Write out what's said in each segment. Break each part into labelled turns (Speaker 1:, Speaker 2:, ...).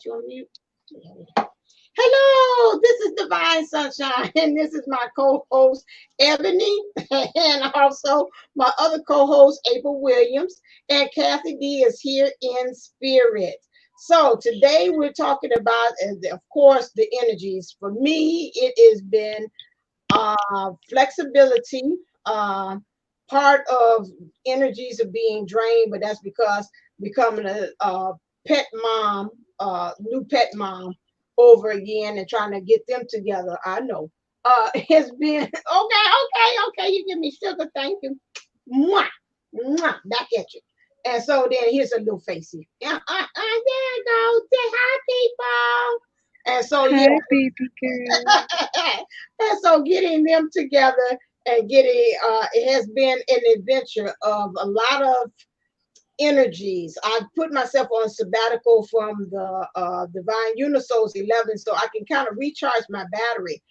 Speaker 1: You on mute? Hello, this is Divine Sunshine, and this is my co-host Ebony, and also my other co-host April Williams, and Kathy D is here in spirit. So today we're talking about, of course, the energies. For me, it has been flexibility, uh, part of energies of being drained, but that's because becoming a pet mom, new pet mom over again and trying to get them together. I know. Has been okay. You give me sugar, thank you. Mwah, mwah, back at you. And so then here's a little facey. Yeah, there you go. Say hi, people. And so yeah,
Speaker 2: Hi, baby girl.
Speaker 1: and so getting them together and getting it has been an adventure of a lot of energies. I put myself on sabbatical from the Divine Unisouls 11 so I can kind of recharge my battery.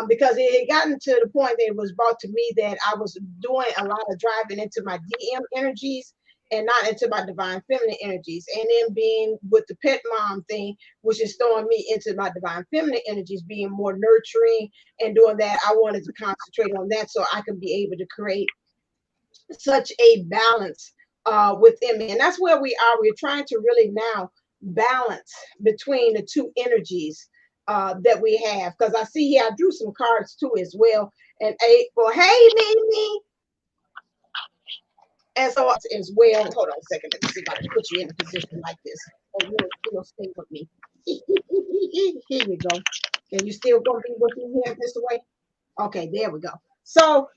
Speaker 1: Because it had gotten to the point that it was brought to me that I was doing a lot of driving into my DM energies and not into my divine feminine energies. And then being with the pet mom thing, which is throwing me into my divine feminine energies, being more nurturing and doing that. I wanted to concentrate on that so I could be able to create such a balance within me. And that's where we are. We're trying to really now balance between the two energies that we have. Because I see here, I drew some cards too as well. And April, hey, Mimi. And so as well, hold on a second. Let me see if I can put you in a position like this. Or you'll stay with me. Here you go. And you still going to be with me here this way? Okay, there we go. So,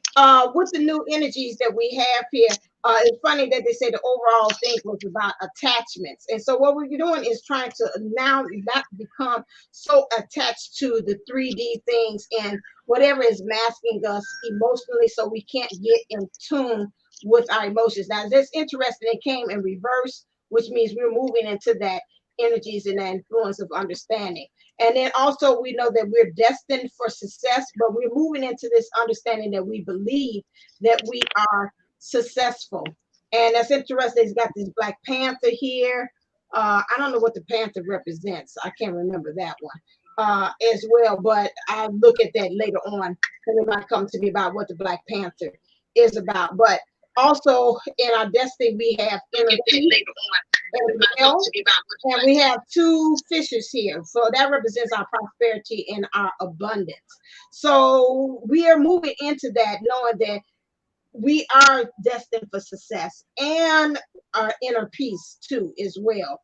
Speaker 1: with the new energies that we have here, it's funny that they say the overall thing was about attachments. And so, what we're doing is trying to now not become so attached to the 3D things and whatever is masking us emotionally, so we can't get in tune with our emotions. Now, that's interesting. It came in reverse, which means we're moving into that energies and that influence of understanding. And then also we know that we're destined for success, but we're moving into this understanding that we believe that we are successful. And that's interesting. He's got this Black Panther here. I don't know what the panther represents. I can't remember that one as well, but I'll look at that later on because it might come to me about what the Black Panther is about. But also in our destiny, we have inner peace as well. And we have two fishes here. So that represents our prosperity and our abundance. So we are moving into that knowing that we are destined for success and our inner peace too as well.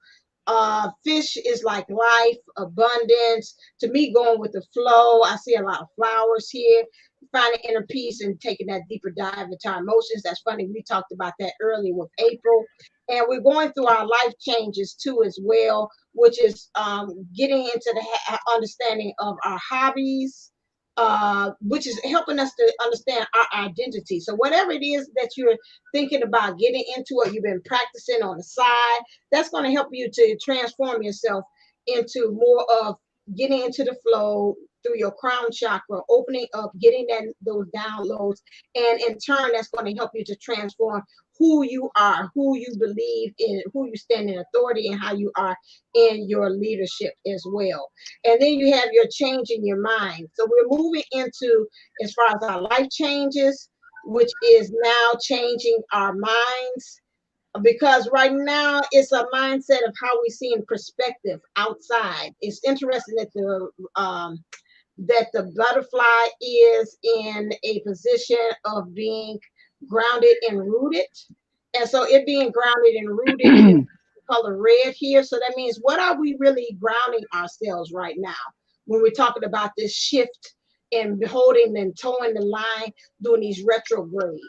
Speaker 1: Fish is like life, abundance. To me, going with the flow, I see a lot of flowers here. Finding inner peace and taking that deeper dive into our emotions. That's funny. We talked about that earlier with April, and we're going through our life changes too as well, which is getting into the understanding of our hobbies, which is helping us to understand our identity. So whatever it is that you're thinking about getting into or you've been practicing on the side, that's going to help you to transform yourself into more of getting into the flow through your crown chakra, opening up, getting those downloads, and in turn, that's going to help you to transform who you are, who you believe in, who you stand in authority, and how you are in your leadership as well. And then you have your change in your mind. So we're moving into as far as our life changes, which is now changing our minds because right now it's a mindset of how we see in perspective outside. It's interesting that the butterfly is in a position of being grounded and rooted. And so it being grounded and rooted is color red here. So that means what are we really grounding ourselves right now when we're talking about this shift and holding and towing the line doing these retrogrades?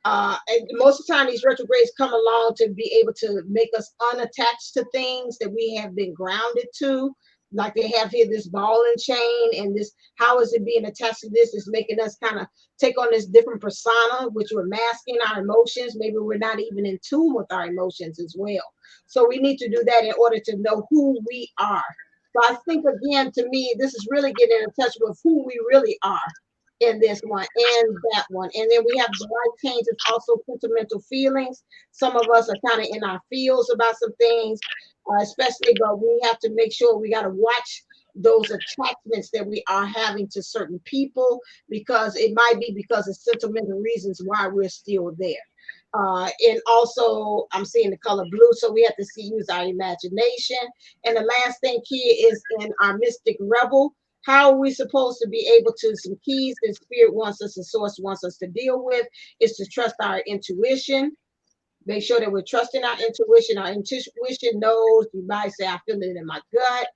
Speaker 1: And most of the time, these retrogrades come along to be able to make us unattached to things that we have been grounded to. Like they have here this ball and chain, and this how is it being attached to this? Is making us kind of take on this different persona, which we're masking our emotions. Maybe we're not even in tune with our emotions as well. So we need to do that in order to know who we are. So I think again, to me, this is really getting in touch with who we really are in this one and that one. And then we have the life changes, also sentimental feelings. Some of us are kind of in our feels about some things, especially, but we have to make sure we got to watch those attachments that we are having to certain people, because it might be because of sentimental reasons why we're still there. And also, I'm seeing the color blue, so we have to see use our imagination. And the last thing key is in our mystic rebel. How are we supposed to be able to, some keys that spirit wants us, the source wants us to deal with, is to trust our intuition. Make sure that we're trusting our intuition. Our intuition knows. You might say, I feel it in my gut.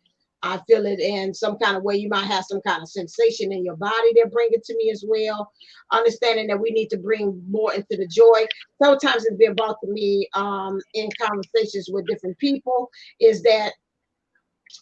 Speaker 1: I feel it in some kind of way. You might have some kind of sensation in your body that bring it to me as well. Understanding that we need to bring more into the joy. Sometimes it's been brought to me in conversations with different people, is that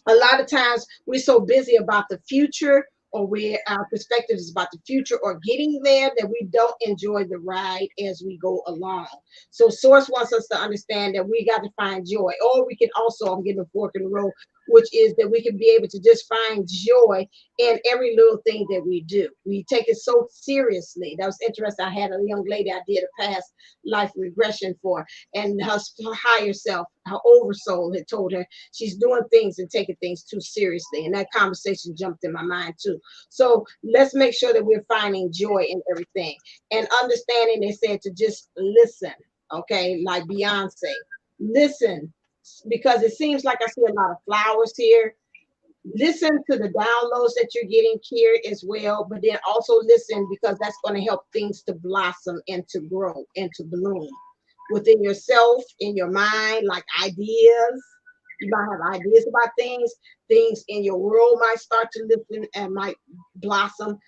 Speaker 1: a lot of times we're so busy about the future, or our perspective is about the future or getting there, that we don't enjoy the ride as we go along. So source wants us to understand that we got to find joy. Or we can also, I'm getting a fork in the road, which is that we can be able to just find joy in every little thing that we do. We take it so seriously. That was interesting. I had a young lady I did a past life regression for, and her higher self, her oversoul, had told her she's doing things and taking things too seriously. And that conversation jumped in my mind too. So let's make sure that we're finding joy in everything and understanding. They said to just listen, okay, like Beyonce, listen, because it seems like I see a lot of flowers here. Listen to the downloads that you're getting here as well, but then also listen, because that's going to help things to blossom and to grow and to bloom within yourself, in your mind, like ideas. You might have ideas about things. Things in your world might start to listen and might blossom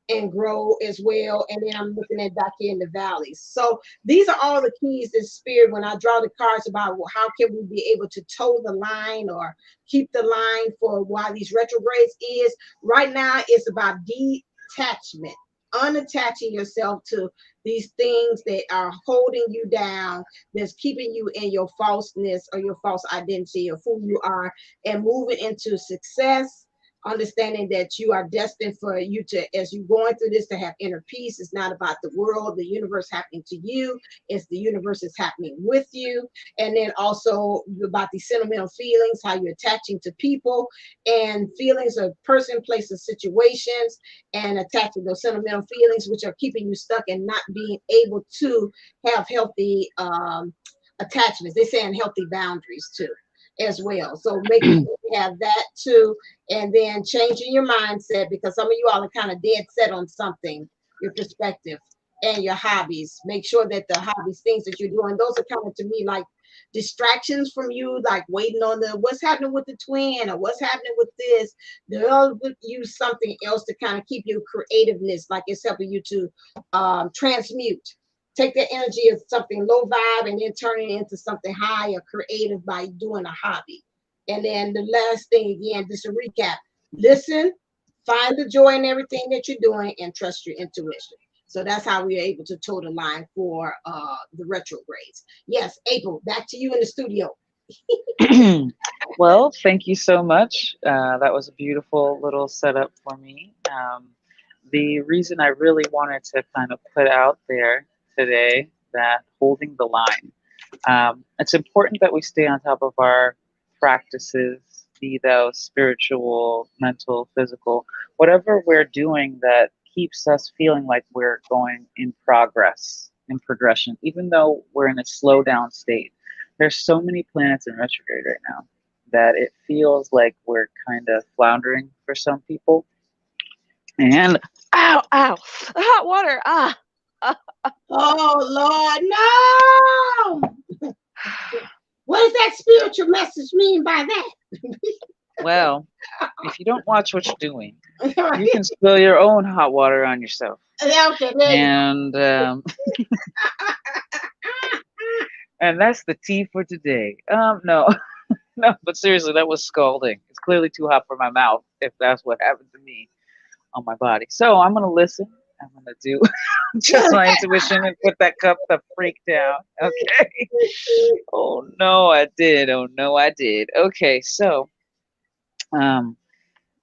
Speaker 1: and grow as well. And then I'm looking at back here in the valleys. So these are all the keys in spirit when I draw the cards about, well, how can we be able to toe the line or keep the line for why these retrogrades is. Right now it's about detachment, unattaching yourself to these things that are holding you down, that's keeping you in your falseness or your false identity of who you are, and moving into success. Understanding that you are destined for you to, as you're going through this, to have inner peace. It's not about the world, the universe happening to you. It's the universe is happening with you. And then also about these sentimental feelings, how you're attaching to people and feelings of person, places, situations, and attaching those sentimental feelings, which are keeping you stuck and not being able to have healthy attachments. They're saying healthy boundaries too, as well. So making sure you have that too, and then changing your mindset, because some of you all are kind of dead set on something, your perspective and your hobbies. Make sure that the hobbies, things that you're doing, those are kind of to me like distractions from you, like waiting on the what's happening with the twin or what's happening with this. They'll use something else to kind of keep your creativeness, like it's helping you to transmute. Take the energy of something low vibe and then turn it into something high or creative by doing a hobby. And then the last thing, again, just a recap: listen, find the joy in everything that you're doing, and trust your intuition. So that's how we are able to toe the line for the retrogrades. Yes, April, back to you in the studio.
Speaker 2: Well, thank you so much. That was a beautiful little setup for me. The reason I really wanted to kind of put out there today that holding the line, it's important that we stay on top of our practices, be those spiritual, mental, physical, whatever we're doing that keeps us feeling like we're going in progress, in progression, even though we're in a slow down state. There's so many planets in retrograde right now that it feels like we're kind of floundering for some people. And ow, ow, hot water, ah.
Speaker 1: Oh Lord, no! What does that spiritual message mean by that?
Speaker 2: Well, if you don't watch what you're doing, you can spill your own hot water on yourself.
Speaker 1: Okay, there you
Speaker 2: And and that's the tea for today. No, no, but seriously, that was scalding. It's clearly too hot for my mouth if that's what happened to me on my body. So I'm gonna listen. I'm gonna do just
Speaker 1: go.
Speaker 2: my intuition and put that cup the freak down. Okay. Oh no, I did. Oh no, I did. Okay, so um,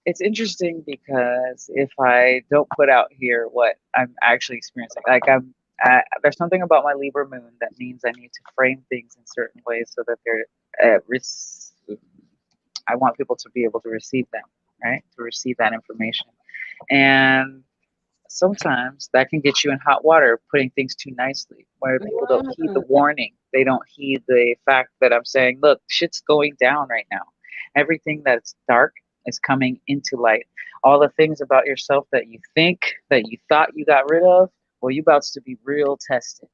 Speaker 2: it's interesting because if I don't put out here what I'm actually experiencing, like there's something about my Libra moon that means I need to frame things in certain ways so that I want people to be able to receive them, right? To receive that information. And sometimes that can get you in hot water, putting things too nicely, where people don't heed the warning. They don't heed the fact that I'm saying, look, shit's going down right now. Everything that's dark is coming into light. All the things about yourself that you think that you thought you got rid of, well, you about to be real tested.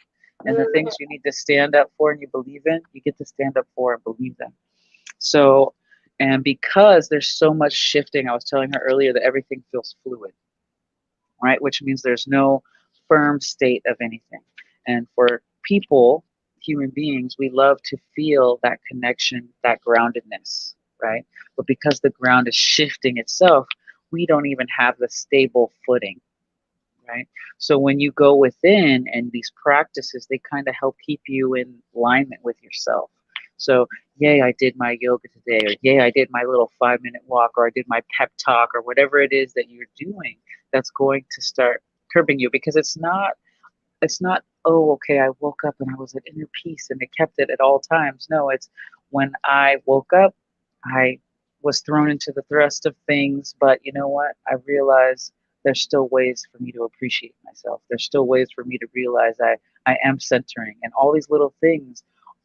Speaker 2: And the things you need to stand up for and you believe in, you get to stand up for and believe them. So, and because there's so much shifting, I was telling her earlier that everything feels fluid, right? Which means there's no firm state of anything. And for people, human beings, we love to feel that connection, that groundedness, right? But because the ground is shifting itself, we don't even have the stable footing, right? So when you go within and these practices, they kind of help keep you in alignment with yourself. So, yay, I did my yoga today, or yay, I did my little 5 minute walk, or I did my pep talk, or whatever it is that you're doing that's going to start curbing you, because it's not, oh, okay, I woke up and I was at inner peace and I kept it at all times. No, it's when I woke up, I was thrown into the thrust of things, but you know what? I realized there's still ways for me to appreciate myself. There's still ways for me to realize I am centering, and all these little things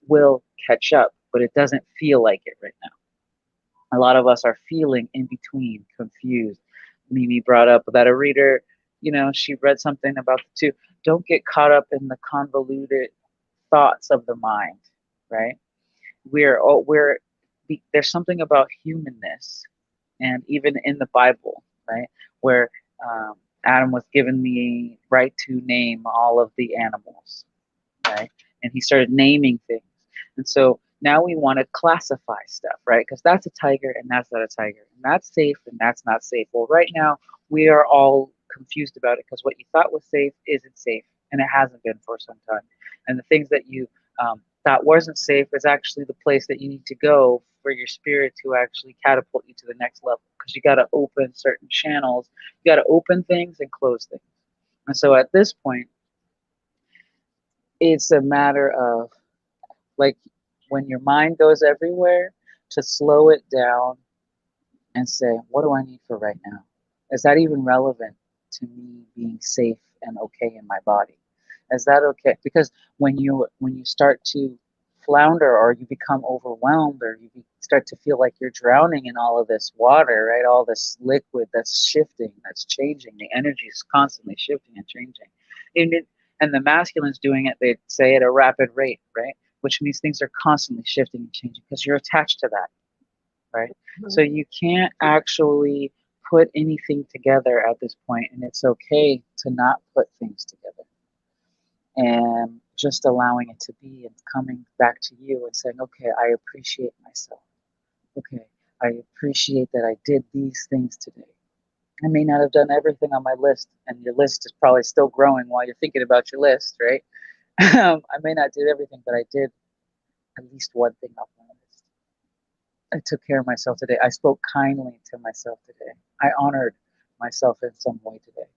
Speaker 2: will catch up, but it doesn't feel like it right now. A lot of us are feeling in between, confused. Mimi brought up that a reader, she read something about the two. Don't get caught up in the convoluted thoughts of the mind, right? There's something about humanness, and even in the Bible, right, where um, Adam was given the right to name all of the animals, right? And he started naming things. And so now we want to classify stuff, right? Because that's a tiger and that's not a tiger. And that's safe and that's not safe. Well, right now we are all confused about it because what you thought was safe isn't safe. And it hasn't been for some time. And the things that you thought wasn't safe is actually the place that you need to go for your spirit to actually catapult you to the next level. Because you got to open certain channels, you got to open things and close things. And so at this point, it's a matter of, like, when your mind goes everywhere, to slow it down and say, what do I need for right now? Is that even relevant to me being safe and okay in my body? Is that okay? Because when you start to flounder, or you become overwhelmed, or you start to feel like you're drowning in all of this water, right? All this liquid that's shifting, that's changing. The energy is constantly shifting and changing. And the masculine's doing it, they say, at a rapid rate, right? Which means things are constantly shifting and changing because you're attached to that, right? So you can't actually put anything together at this point, and it's okay to not put things together, and just allowing it to be and coming back to you and saying, okay, I appreciate myself. Okay, I appreciate that I did these things today. I may not have done everything on my list, and your list is probably still growing while you're thinking about your list, right? I may not do everything, but I did at least one thing off my list. I took care of myself today. I spoke kindly to myself today. I honored myself in some way today.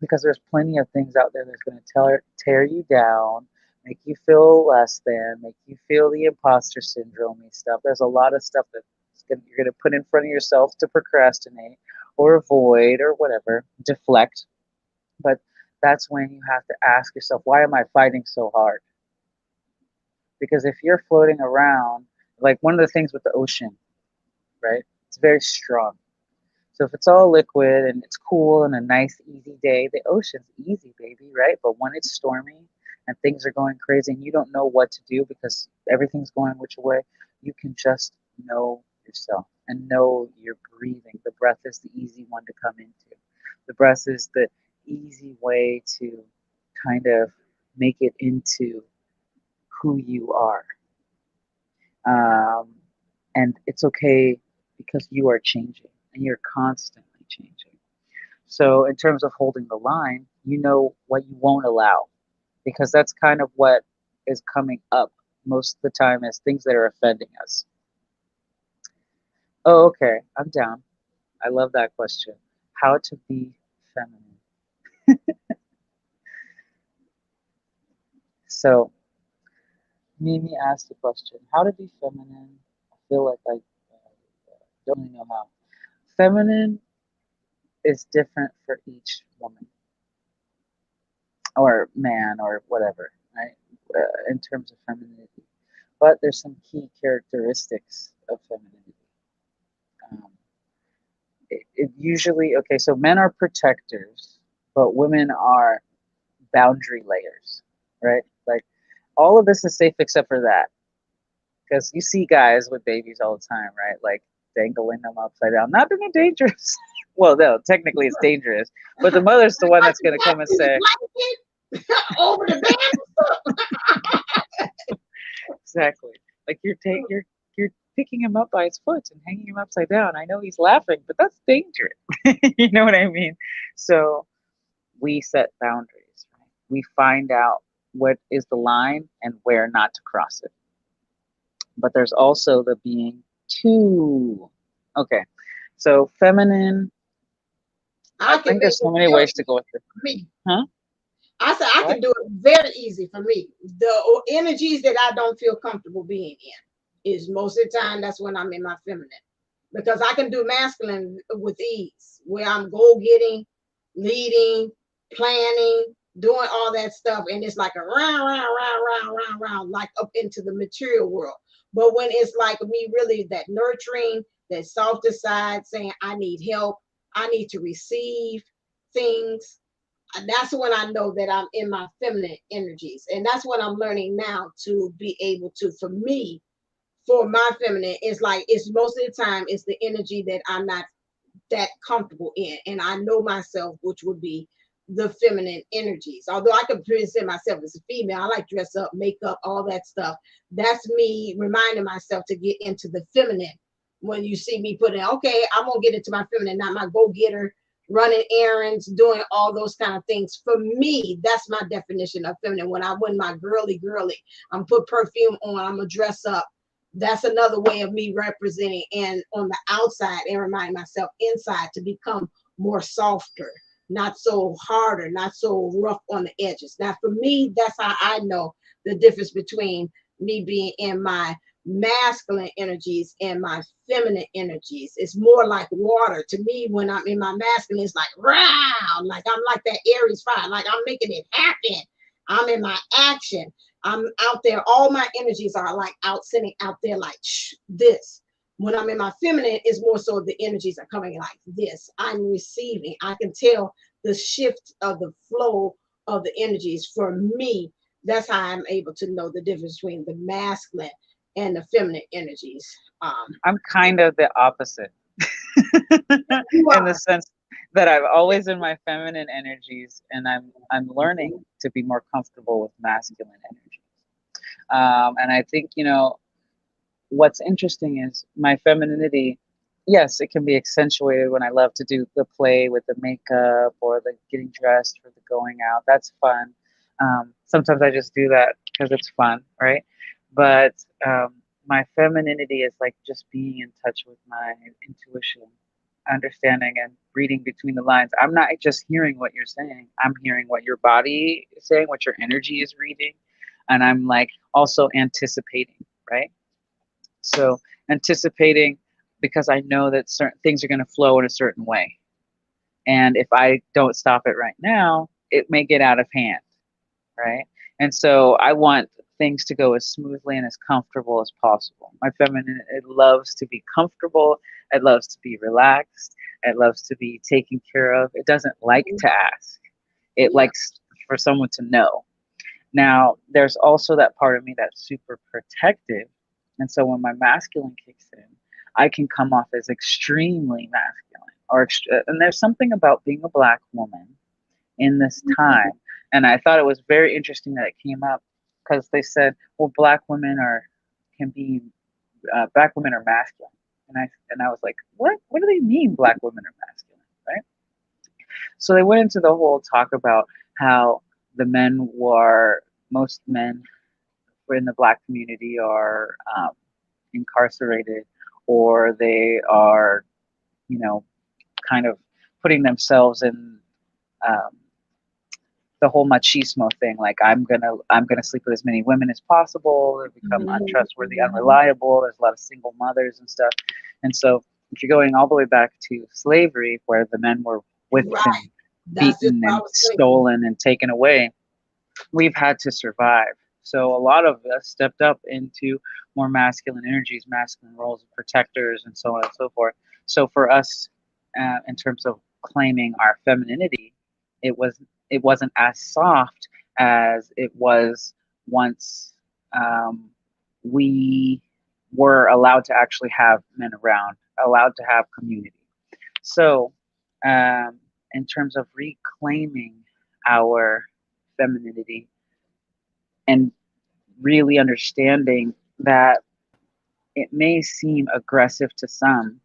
Speaker 2: Because there's plenty of things out there that's going to tear you down, make you feel less than, make you feel the imposter syndrome stuff. There's a lot of stuff that you're going to put in front of yourself to procrastinate or avoid or whatever, deflect. But that's when you have to ask yourself, why am I fighting so hard? Because if you're floating around, like one of the things with the ocean, right? It's very strong. So if it's all liquid and it's cool and a nice, easy day, the ocean's easy, baby, right? But when it's stormy and things are going crazy and you don't know what to do because everything's going which way, you can just know yourself and know you're breathing. The breath is the easy one to come into. The breath is the easy way to kind of make it into who you are. Um, and it's okay because you are changing and you're constantly changing. So, in terms of holding the line, you know what you won't allow, because that's kind of what is coming up most of the time as things that are offending us. Oh, okay, I'm down. I love that question. How to be feminine. So Mimi asked the question, how to be feminine? I feel like I don't really know how. Feminine is different for each woman or man or whatever, right? In terms of femininity. But there's some key characteristics of femininity. Um, it usually, okay, so men are protectors, but women are boundary layers, right? Like all of this is safe except for that. Because you see guys with babies all the time, right? Like dangling them upside down. Not being dangerous. Well, no, technically it's dangerous. But the mother's the one
Speaker 1: Like
Speaker 2: that's going to come and
Speaker 1: in the
Speaker 2: say,
Speaker 1: blanket over the bed.
Speaker 2: exactly. Like you're picking him up by his foot and hanging him upside down. I know he's laughing, but that's dangerous. You know what I mean? So we set boundaries, right? We find out what is the line and where not to cross it. But there's also the being too. Okay. So feminine, I
Speaker 1: I can
Speaker 2: think
Speaker 1: make
Speaker 2: there's so
Speaker 1: it
Speaker 2: many
Speaker 1: real
Speaker 2: ways to
Speaker 1: easy
Speaker 2: go with it.
Speaker 1: for me.
Speaker 2: Huh?
Speaker 1: I said I
Speaker 2: What?
Speaker 1: can do it very easy for me. The energies that I don't feel comfortable being in is most of the time that's when I'm in my feminine. Because I can do masculine with ease, where I'm goal getting, leading, planning, doing all that stuff, and it's like a round, round, round, round, round, round, like up into the material world. But when it's like me, really that nurturing, that softer side, saying I need help, I need to receive things, that's when I know that I'm in my feminine energies. And that's what I'm learning now to be able to, for me, for my feminine, it's like it's most of the time it's the energy that I'm not that comfortable in. And I know myself, which would be the feminine energies. Although I can present myself as a female, I like dress up, makeup, all that stuff. That's me reminding myself to get into the feminine. When you see me putting, okay, I'm gonna get into my feminine, not my go-getter, running errands, doing all those kind of things. For me, that's my definition of feminine. When I win my girly girly, I'm put perfume on, I'm gonna dress up. That's another way of me representing and on the outside and reminding myself inside to become more softer, not so harder, not so rough on the edges. Now, for me, that's how I know the difference between me being in my masculine energies and my feminine energies. It's more like water to me. When I'm in my masculine, it's like round, like I'm like that Aries fire, like I'm making it happen. I'm in my action. I'm out there. All my energies are like out sitting out there like this. When I'm in my feminine, it's more so the energies are coming like this. I'm receiving. I can tell the shift of the flow of the energies. For me, that's how I'm able to know the difference between the masculine and the feminine energies.
Speaker 2: I'm kind of the opposite
Speaker 1: You
Speaker 2: in the
Speaker 1: are.
Speaker 2: sense that I've always in my feminine energies, and I'm learning to be more comfortable with masculine energies. And I think what's interesting is my femininity. Yes, it can be accentuated when I love to do the play with the makeup or the getting dressed for the going out. That's fun. Sometimes I just do that because it's fun, right? But my femininity is like just being in touch with my intuition, understanding and reading between the lines. I'm not just hearing what you're saying. I'm hearing what your body is saying, what your energy is reading, and I'm like also anticipating, right? So anticipating because I know that certain things are going to flow in a certain way. And if I don't stop it right now, it may get out of hand, right? And so I want things to go as smoothly and as comfortable as possible. My feminine, it loves to be comfortable. It loves to be relaxed. It loves to be taken care of. It doesn't like to ask. It
Speaker 1: Yeah.
Speaker 2: likes for someone to know. Now, there's also that part of me that's super protective. And so when my masculine kicks in, I can come off as extremely masculine. And there's something about being a black woman in this time. And I thought it was very interesting that it came up because they said, well, black women are masculine. And I was like, what do they mean black women are masculine, right? So they went into the whole talk about how the men were most men in the black community are incarcerated or they are, you know, kind of putting themselves in um, the whole machismo thing, like I'm gonna sleep with as many women as possible, and become untrustworthy,
Speaker 1: Mhm.
Speaker 2: unreliable. There's a lot of single mothers and stuff, and so if you're going all the way back to slavery, where the men were whipped
Speaker 1: Right.
Speaker 2: and
Speaker 1: That's just
Speaker 2: beaten
Speaker 1: what I
Speaker 2: and
Speaker 1: was thinking.
Speaker 2: stolen and taken away, we've had to survive. So a lot of us stepped up into more masculine energies, masculine roles of protectors, and so on and so forth. So for us, in terms of claiming our femininity, it was it wasn't as soft as it was once um, we were allowed to actually have men around, allowed to have community. So, in terms of reclaiming our femininity and really understanding that it may seem aggressive to some,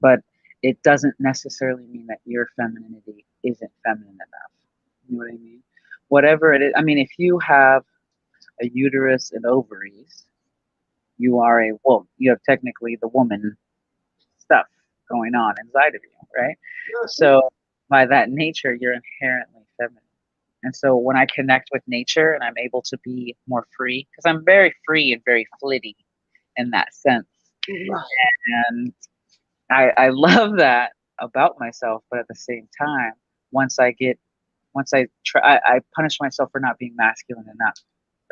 Speaker 2: but it doesn't necessarily mean that your femininity isn't feminine enough. You know what I mean? Whatever it is, I mean, if you have a uterus and ovaries, you are a woman. You have technically the woman stuff going on inside of you, right?
Speaker 1: Mhm.
Speaker 2: So, by that nature, you're inherently feminine. And so when I connect with nature and I'm able to be more free, because I'm very free and very flitty in that sense.
Speaker 1: Right.
Speaker 2: And I love that about myself, but at the same time, once I get, once I try, I punish myself for not being masculine enough,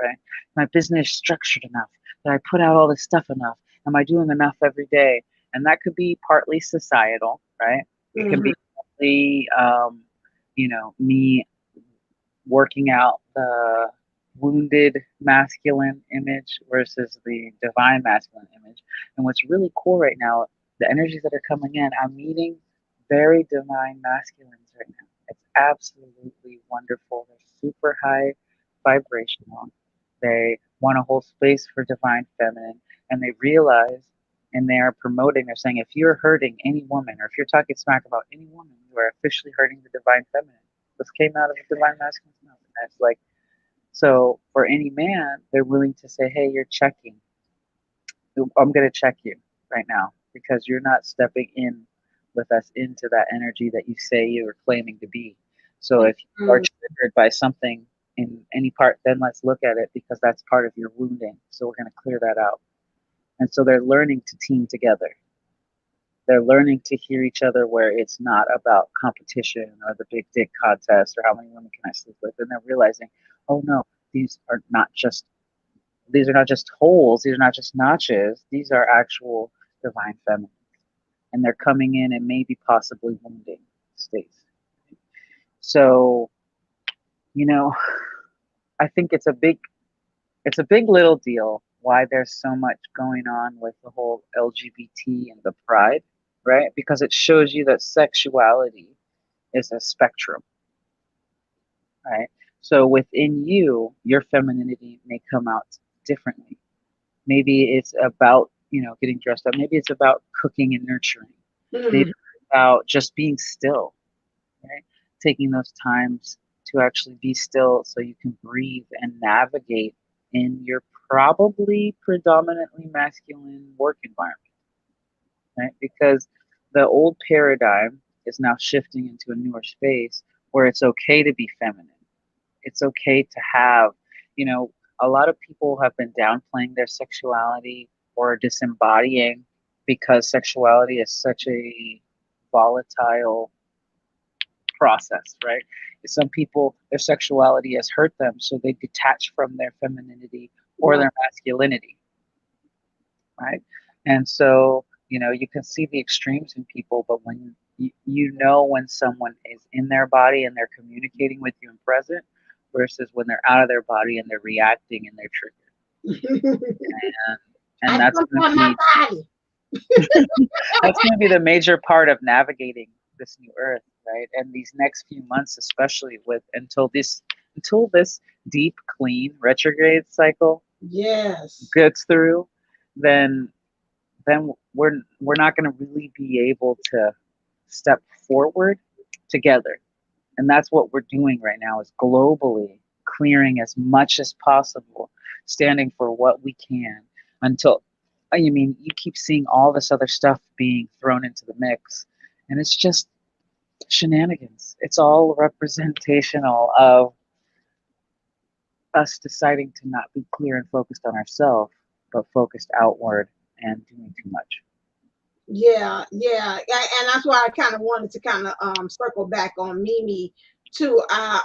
Speaker 2: right? My business structured enough? Did I put out all this stuff enough? Am I doing enough every day? And that could be partly societal, right? It can
Speaker 1: Mhm.
Speaker 2: be partly, me working out the wounded masculine image versus the divine masculine image. And what's really cool right now, the energies that are coming in, I'm meeting very divine masculines right now. It's absolutely wonderful. They're super high vibrational. They want to hold space for divine feminine, and they realize and they are promoting, they're saying, if you're hurting any woman or if you're talking smack about any woman, you are officially hurting the divine feminine. This came out of the divine masculine's mouth. And it's like, so for any man, they're willing to say, hey, you're checking. I'm going to check you right now because you're not stepping in with us into that energy that you say you're claiming to be. So if you are
Speaker 1: Mhm.
Speaker 2: triggered by something in any part, then let's look at it because that's part of your wounding. So we're going to clear that out. And so they're learning to team together. They're learning to hear each other where it's not about competition or the big dick contest or how many women can I sleep with. And they're realizing, oh no, these are not just these are not just holes, these are not just notches, these are actual divine feminine. And they're coming in and maybe possibly wounding states. So, you know, I think it's a big little deal why there's so much going on with the whole LGBT and the pride, right? Because it shows you that sexuality is a spectrum, right? So within you, your femininity may come out differently. Maybe it's about, getting dressed up. Maybe it's about cooking and nurturing. Maybe
Speaker 1: Mhm.
Speaker 2: it's about just being still, right? Taking those times to actually be still so you can breathe and navigate in your probably predominantly masculine work environment, right? Because the old paradigm is now shifting into a newer space where it's okay to be feminine. It's okay to have, you know, a lot of people have been downplaying their sexuality or disembodying because sexuality is such a volatile process, right? Some people, their sexuality has hurt them, so they detach from their femininity or
Speaker 1: Right.
Speaker 2: their masculinity, right? And so, you can see the extremes in people, but when you know when someone is in their body and they're communicating with you in present versus when they're out of their body and they're reacting and they're triggered. And
Speaker 1: I
Speaker 2: and that's
Speaker 1: don't
Speaker 2: going to
Speaker 1: want my
Speaker 2: be
Speaker 1: body.
Speaker 2: that's going to be the major part of navigating this new earth, right? And these next few months, especially with until this deep clean retrograde cycle
Speaker 1: Yes.
Speaker 2: gets through, then we're not going to really be able to step forward together. And that's what we're doing right now is globally clearing as much as possible, standing for what we can until, I mean, you keep seeing all this other stuff being thrown into the mix. And it's just shenanigans. It's all representational of us deciding to not be clear and focused on ourselves, but focused outward and doing too much.
Speaker 1: Yeah, yeah, and that's why I kind of wanted to kind of circle back on Mimi too. And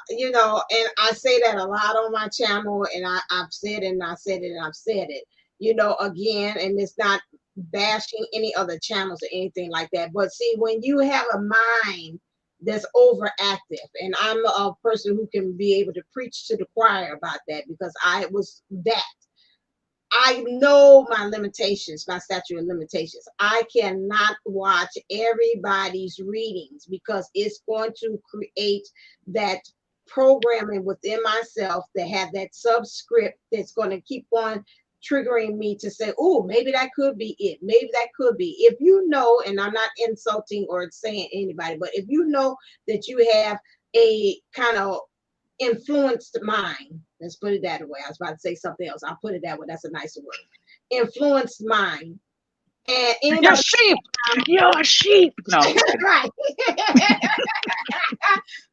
Speaker 1: I say that a lot on my channel, and I've said it, and I said it, and I've said it. Again, and it's not bashing any other channels or anything like that. But see, when you have a mind that's overactive, and I'm a person who can be able to preach to the choir about that because I was that. I know my limitations, my statute of limitations. I cannot watch everybody's readings because it's going to create that programming within myself that have that subscript that's going to keep on triggering me to say, oh, maybe that could be it. Maybe that could be. If you know, and I'm not insulting or saying anybody, but if you know that you have a kind of influenced mind. Let's put it that way. I was about to say something else. I'll put it that way. That's a nicer word. Influenced mind. And
Speaker 2: You're
Speaker 1: anybody
Speaker 2: sheep. You're a sheep. No, I'm just kidding.
Speaker 1: right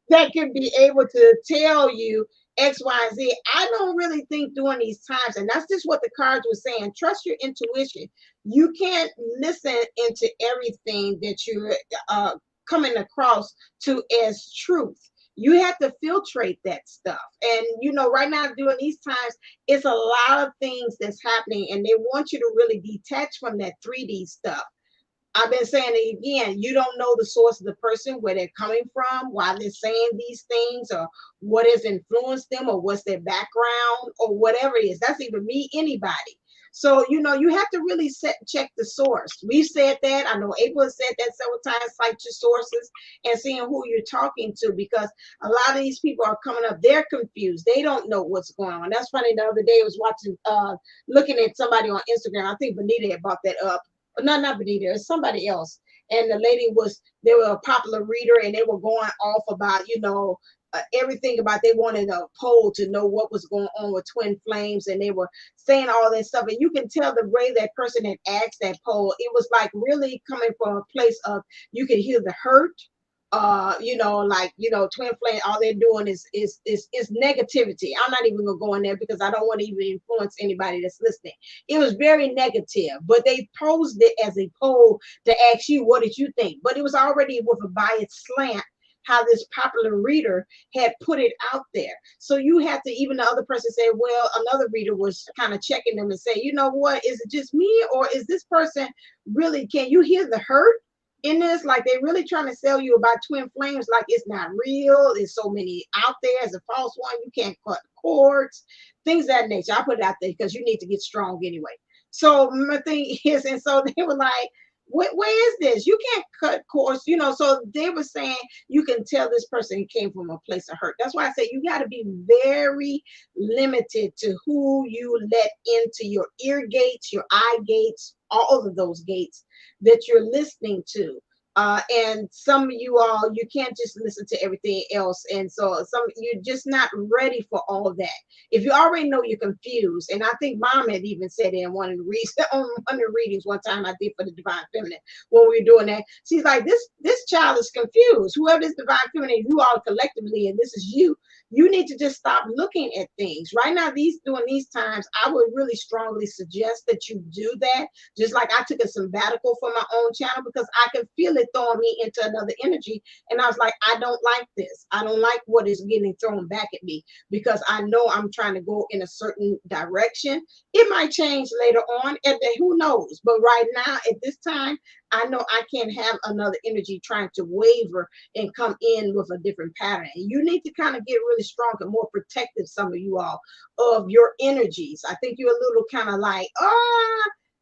Speaker 1: that can be able to tell you X, Y, and Z. I don't really think during these times, and that's just what the cards were saying. Trust your intuition. You can't listen into everything that you're coming across to as truth. You have to filtrate that stuff. And right now during these times, it's a lot of things that's happening, and they want you to really detach from that 3D stuff. I've been saying it again. You don't know the source of the person, where they're coming from, why they're saying these things, or what has influenced them, or what's their background, or whatever it is. That's even me, anybody. So, you have to really check the source. We've said that. I know April has said that several times, cite your sources and seeing who you're talking to, because a lot of these people are coming up. They're confused. They don't know what's going on. That's funny. The other day I was watching, looking at somebody on Instagram. I think Benita had brought that up. No, not Benita, it's somebody else. And the lady they were a popular reader, and they were going off about, everything about, they wanted a poll to know what was going on with twin flames, and they were saying all that stuff. And you can tell the way that person had asked that poll, it was like really coming from a place of, you could hear the hurt. Twin flame, all they're doing is negativity. I'm not even gonna go in there because I don't want to even influence anybody that's listening. It was very negative, but they posed it as a poll to ask you, what did you think? But it was already with a biased slant, how this popular reader had put it out there. So you have to, even the other person said, well, another reader was kind of checking them and say, you know what, is it just me, or is this person really, can you hear the hurt in this? Like, they really trying to sell you about twin flames like it's not real. There's so many out there as a false one. You can't cut cords, things of that nature. I put it out there because you need to get strong anyway. So my thing is, and so they were like, where is this? You can't cut cords, So they were saying you can tell this person came from a place of hurt. That's why I say you got to be very limited to who you let into your ear gates, your eye gates, all of those gates that you're listening to. And some of you all, you can't just listen to everything else. And so you're just not ready for all of that. If you already know you're confused, and I think Mom had even said it in one of the readings one time I did for the Divine Feminine, when we were doing that, she's like, this child is confused. Whoever this Divine Feminine, you all collectively, and this is you need to just stop looking at things. Right now, during these times, I would really strongly suggest that you do that. Just like I took a sabbatical for my own channel because I could feel it throwing me into another energy. And I was like, I don't like this. I don't like what is getting thrown back at me, because I know I'm trying to go in a certain direction. It might change later on, and who knows? But right now, at this time, I know I can't have another energy trying to waver and come in with a different pattern. And you need to kind of get really strong and more protective, some of you all, of your energies. I think you're a little kind of like,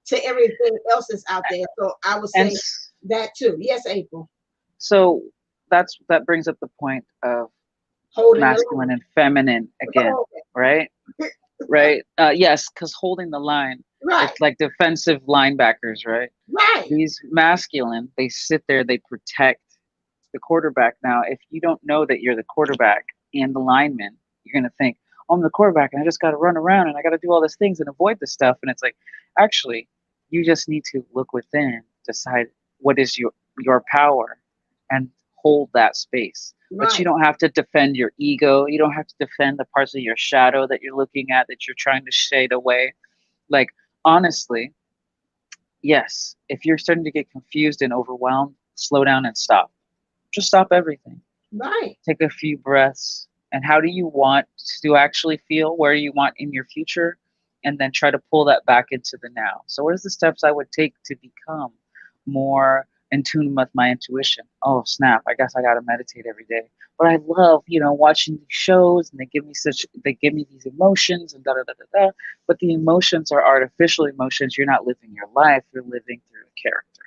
Speaker 1: to everything else that's out there. So I would
Speaker 2: And
Speaker 1: say that too. Yes, April.
Speaker 2: so that brings up the point of
Speaker 1: Holding the
Speaker 2: masculine and feminine again, right?
Speaker 1: line.
Speaker 2: Right. Yes, because holding the line,
Speaker 1: Right.
Speaker 2: it's like defensive linebackers, right?
Speaker 1: Right.
Speaker 2: These masculine, they sit there, they protect the quarterback. Now, if you don't know that you're the quarterback and the lineman, you're going to think, oh, I'm the quarterback and I just got to run around and I got to do all these things and avoid this stuff. And it's like, actually, you just need to look within, decide what is your power. and hold that space. But you
Speaker 1: Right.
Speaker 2: don't have to defend your ego. You don't have to defend the parts of your shadow that you're looking at that you're trying to shade away. Like, honestly, yes, if you're starting to get confused and overwhelmed, slow down and stop. Just stop everything.
Speaker 1: Right.
Speaker 2: Take a few breaths. And how do you want to actually feel? Where you want in your future? And then try to pull that back into the now. So, what is the steps I would take to become more in tune with my intuition? Oh, snap. I guess I got to meditate every day. But I love, watching these shows and they give me these emotions and da da da da da. But the emotions are artificial emotions. You're not living your life, you're living through a character,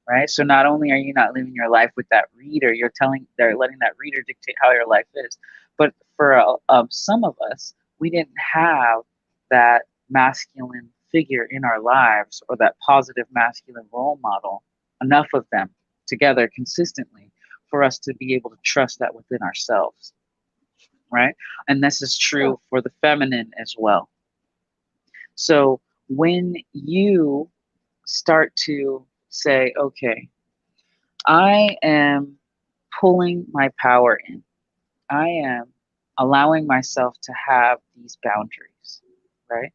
Speaker 2: right? So not only are you not living your life with that reader, they're letting that reader dictate how your life is. But for some of us, we didn't have that masculine figure in our lives or that positive masculine role model, enough of them together consistently for us to be able to trust that within ourselves, right? And this is
Speaker 1: Yeah.
Speaker 2: true for the feminine as well. So when you start to say, okay, I am pulling my power in. I am allowing myself to have these boundaries, right?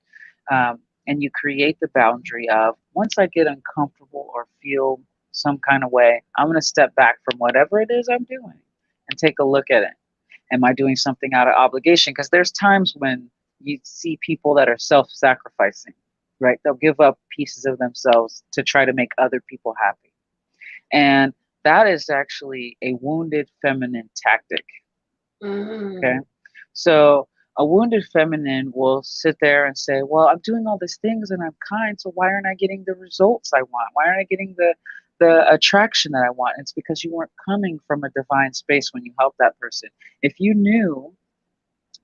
Speaker 2: And you create the boundary of once I get uncomfortable or feel some kind of way, I'm going to step back from whatever it is I'm doing and take a look at it. Am I doing something out of obligation? Because there's times when you see people that are self sacrificing, right? They'll give up pieces of themselves to try to make other people happy. And that is actually a wounded feminine tactic. Okay.
Speaker 1: Mm.
Speaker 2: So a wounded feminine will sit there and say, well, I'm doing all these things and I'm kind, so why aren't I getting the results I want? Why aren't I getting the attraction that I want? It's because you weren't coming from a divine space when you helped that person. If you knew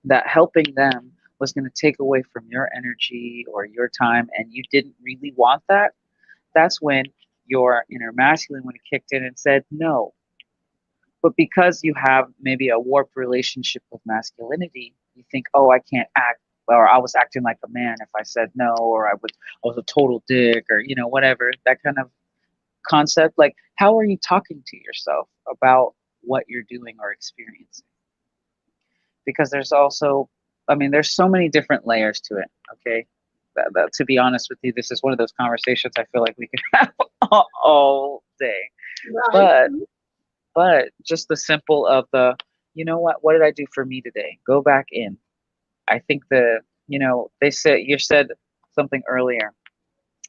Speaker 2: that helping them was going to take away from your energy or your time and you didn't really want that, that's when your inner masculine would have kicked in and said no. But because you have maybe a warped relationship with masculinity, you think, oh, I can't act, or I was acting like a man if I said no, or I was a total dick, or whatever, that kind of concept. Like, how are you talking to yourself about what you're doing or experiencing? Because there's also, I mean, there's so many different layers to it. Okay, to be honest with you, this is one of those conversations I feel like we could have all day.
Speaker 1: Right.
Speaker 2: But just the simple of what did I do for me today? Go back in. I think they said you said something earlier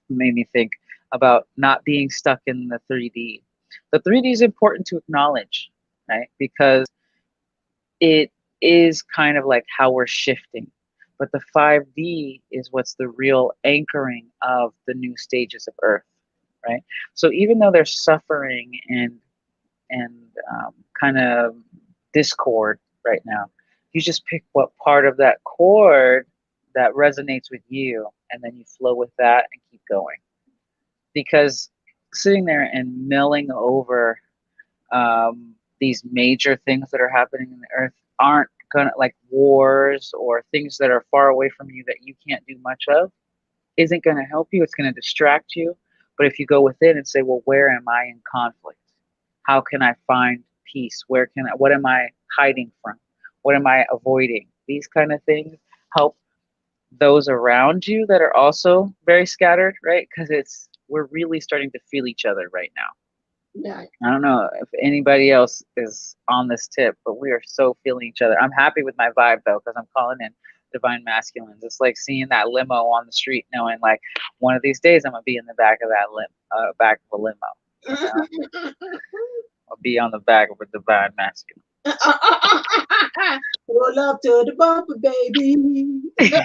Speaker 2: made me think about not being stuck in the 3D. The 3D is important to acknowledge, right? Because it is kind of like how we're shifting. But the 5D is what's the real anchoring of the new stages of Earth, right? So even though there's suffering and kind of discord right now. You just pick what part of that chord that resonates with you, and then you flow with that and keep going. Because sitting there and milling over these major things that are happening in the earth aren't gonna, like wars or things that are far away from you that you can't do much of, isn't gonna help you. It's gonna distract you. But if you go within and say, well, where am I in conflict? How can I find peace? What am I hiding from? What am I avoiding? These kind of things help those around you that are also very scattered, right? Because we're really starting to feel each other right now.
Speaker 1: Yeah.
Speaker 2: I don't know if anybody else is on this tip, but we are so feeling each other. I'm happy with my vibe though, because I'm calling in divine masculines. It's like seeing that limo on the street, knowing like one of these days I'm gonna be in the back of back of a limo. You know, I'll be on the back of a divine masculine.
Speaker 1: Pull up to the bumper, baby.
Speaker 2: Yeah.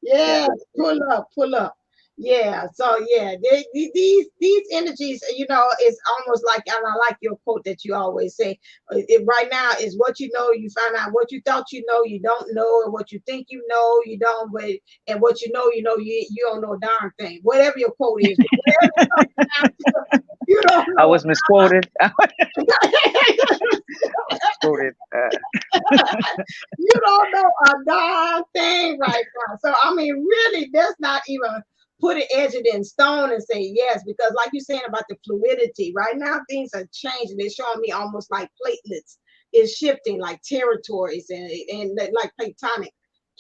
Speaker 1: Yes, pull up, pull up. Yeah, so yeah, these energies, it's almost like, and I like your quote that you always say. Right now is what you know, you find out what you thought you know, you don't know, and what you think you know, you don't. But and what you don't know a darn thing. Whatever your quote is, whatever it comes down to, you don't
Speaker 2: I
Speaker 1: know.
Speaker 2: was misquoted. Quoted.
Speaker 1: You don't know a darn thing right now. So I mean, really, that's not even put it edged in stone and say yes, because like you're saying about the fluidity, right now things are changing. They're showing me almost like platelets is shifting, like territories and like platonic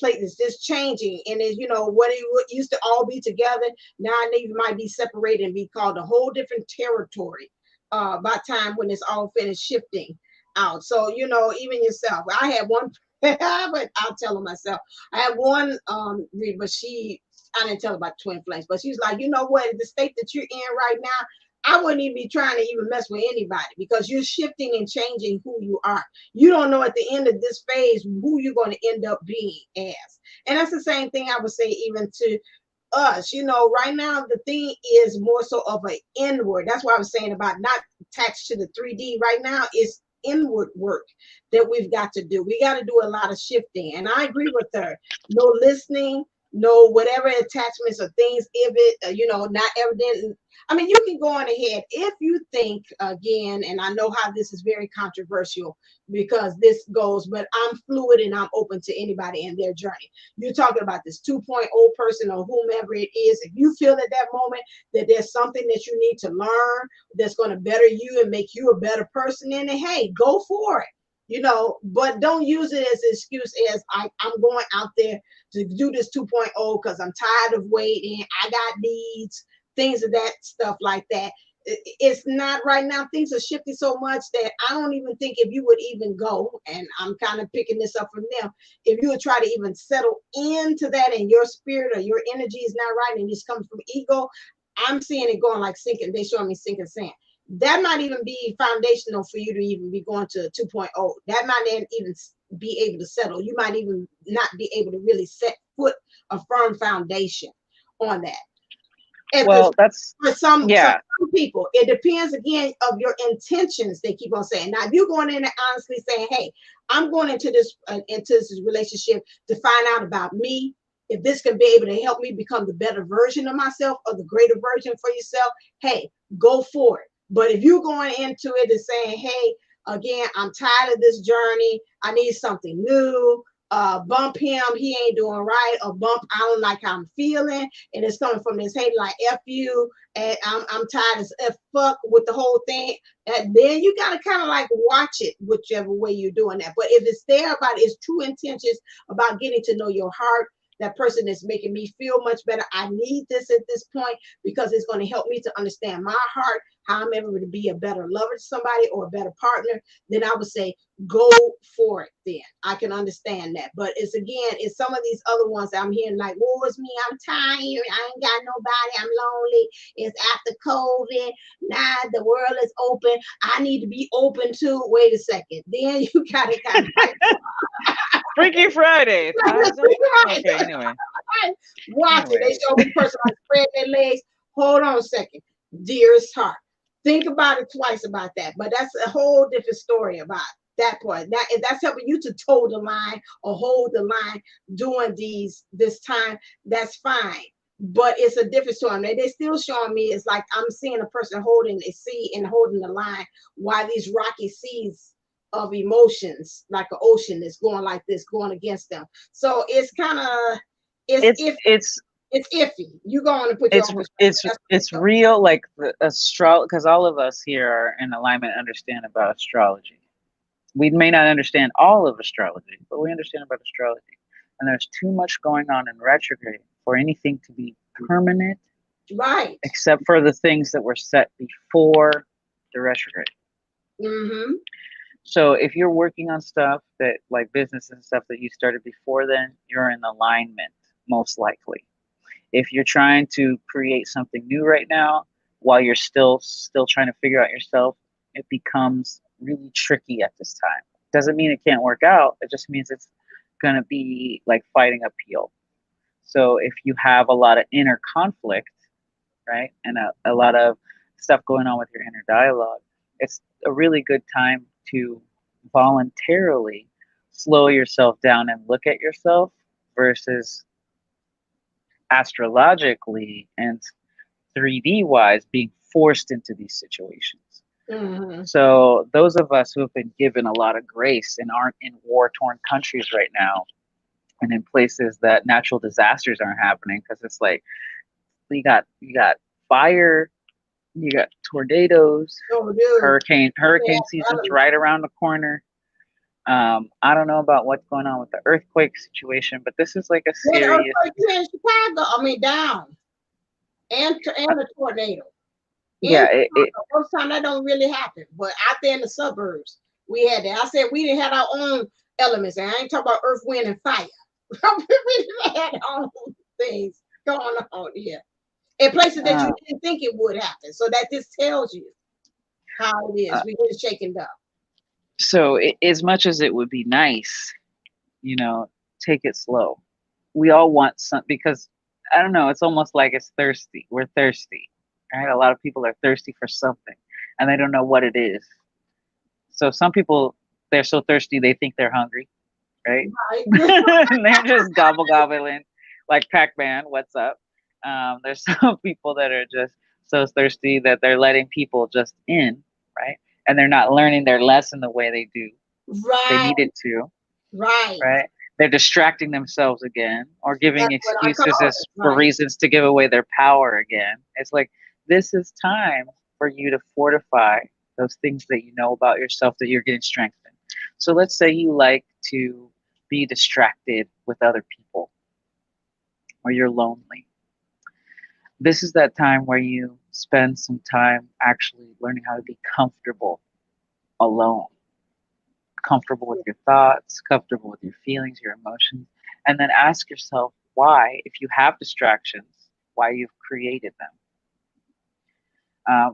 Speaker 1: platelets just changing. And is, what it used to all be together, now they might be separated and be called a whole different territory by time when it's all finished shifting out. So, even yourself, I had one, but I'll tell her myself. I had one read, but I didn't tell her about twin flames, but she's like, you know what, the state that you're in right now, I wouldn't even be trying to even mess with anybody, because you're shifting and changing who you are. You don't know at the end of this phase who you're going to end up being as. And that's the same thing I would say even to us. Right now the thing is more so of an inward. That's why I was saying about not attached to the 3D right now. Is inward work that we've got to do. We got to do a lot of shifting. And I agree with her. No listening, no whatever attachments or things, if it not evident. I mean, you can go on ahead if you think, again, and I know how this is very controversial because this goes, but I'm fluid and I'm open to anybody and their journey. You're talking about this 2.0 person or whomever it is. If you feel at that moment that there's something that you need to learn that's going to better you and make you a better person in it, hey, go for it. But don't use it as an excuse as I'm going out there to do this 2.0 because I'm tired of waiting. I got needs, things of that stuff like that. It's not right now. Things are shifting so much that I don't even think if you would even go, and I'm kind of picking this up from them, if you would try to even settle into that and your spirit or your energy is not right and this comes from ego, I'm seeing it going like sinking. They showing me sinking sand. That might even be foundational for you to even be going to 2.0. That might even be able to settle. You might even not be able to really set foot a firm foundation on that.
Speaker 2: Well, that's,
Speaker 1: for some
Speaker 2: yeah.
Speaker 1: people, it depends again of your intentions. They keep on saying. Now, if you're going in and honestly saying, "Hey, I'm going into this relationship to find out about me. If this can be able to help me become the better version of myself or the greater version for yourself, hey, go for it." But if you're going into it and saying, "Hey, again, I'm tired of this journey. I need something new. Bump him, he ain't doing right," or bump, I don't like how I'm feeling, and it's coming from this hate like F you, and I'm tired as F fuck with the whole thing. And then you gotta kind of like watch it whichever way you're doing that. But if it's there about its true intentions about getting to know your heart, that person is making me feel much better. I need this at this point because it's going to help me to understand my heart, how I'm able to be a better lover to somebody or a better partner. Then I would say, go for it. Then I can understand that. But it's some of these other ones that I'm hearing like, "Woe is me, I'm tired, I ain't got nobody, I'm lonely, it's after COVID, now the world is open, I need to be open to." Wait a second. Then you gotta kind of
Speaker 2: Freaky Friday. Okay, anyway.
Speaker 1: Watch it. They show me person like spread their legs. Hold on a second. Dearest heart. Think about it twice about that. But that's a whole different story about that part. That if that's helping you to toe the line or hold the line during this time, that's fine. But it's a different story. They still showing me it's like I'm seeing a person holding a sea and holding the line while these rocky seas of emotions like an ocean is going like this, going against them. So it's kind of it's iffy. You going to put your own perspective.
Speaker 2: It's real, like the because all of us here are in alignment, understand about astrology. We may not understand all of astrology, but we understand about astrology. And there's too much going on in retrograde for anything to be permanent,
Speaker 1: right?
Speaker 2: Except for the things that were set before the retrograde.
Speaker 1: Mm-hmm.
Speaker 2: So if you're working on stuff that like business and stuff that you started before then, you're in alignment most likely. If you're trying to create something new right now while you're still trying to figure out yourself, it becomes really tricky at this time. Doesn't mean it can't work out. It just means it's going to be like fighting uphill. So if you have a lot of inner conflict, right, and a lot of stuff going on with your inner dialogue, it's a really good time to voluntarily slow yourself down and look at yourself versus astrologically and 3D wise being forced into these situations.
Speaker 1: Mm-hmm.
Speaker 2: So those of us who have been given a lot of grace and aren't in war-torn countries right now and in places that natural disasters aren't happening, because it's like You got fire, you got tornadoes,
Speaker 1: So do.
Speaker 2: hurricane
Speaker 1: Yeah,
Speaker 2: season's right around the corner. I don't know about what's going on with the earthquake situation, but this is like a
Speaker 1: yeah, the
Speaker 2: serious.
Speaker 1: earthquake here in Chicago, I mean down. And a tornado. In
Speaker 2: Yeah,
Speaker 1: Chicago, most time that don't really happen. But out there in the suburbs, we had that. I said we didn't have our own elements. And I ain't talking about earth, wind, and fire. We didn't have our own things going on here. In places that
Speaker 2: uh,
Speaker 1: you didn't think it would happen. So that just tells you how it is.
Speaker 2: uh,
Speaker 1: We get it shaken up.
Speaker 2: so as much as it would be nice, take it slow. We all want some because I don't know. It's almost like it's thirsty. We're thirsty, right? A lot of people are thirsty for something, and they don't know what it is. So some people they're so thirsty they think they're hungry, right?
Speaker 1: Right?
Speaker 2: And they're just gobbling like Pac-Man. What's up? There's some people that are just so thirsty that they're letting people just in, right? And they're not learning their lesson the way they do. They
Speaker 1: Right,
Speaker 2: needed to,
Speaker 1: right.
Speaker 2: right? They're distracting themselves again or giving
Speaker 1: That's what I
Speaker 2: excuses
Speaker 1: call
Speaker 2: as
Speaker 1: it.
Speaker 2: for
Speaker 1: Right.
Speaker 2: reasons to give away their power again. It's like this is time for you to fortify those things that you know about yourself that you're getting strengthened. So let's say you like to be distracted with other people or you're lonely. This is that time where you spend some time actually learning how to be comfortable alone, comfortable with your thoughts, comfortable with your feelings, your emotions, and then ask yourself why, if you have distractions, why you've created them.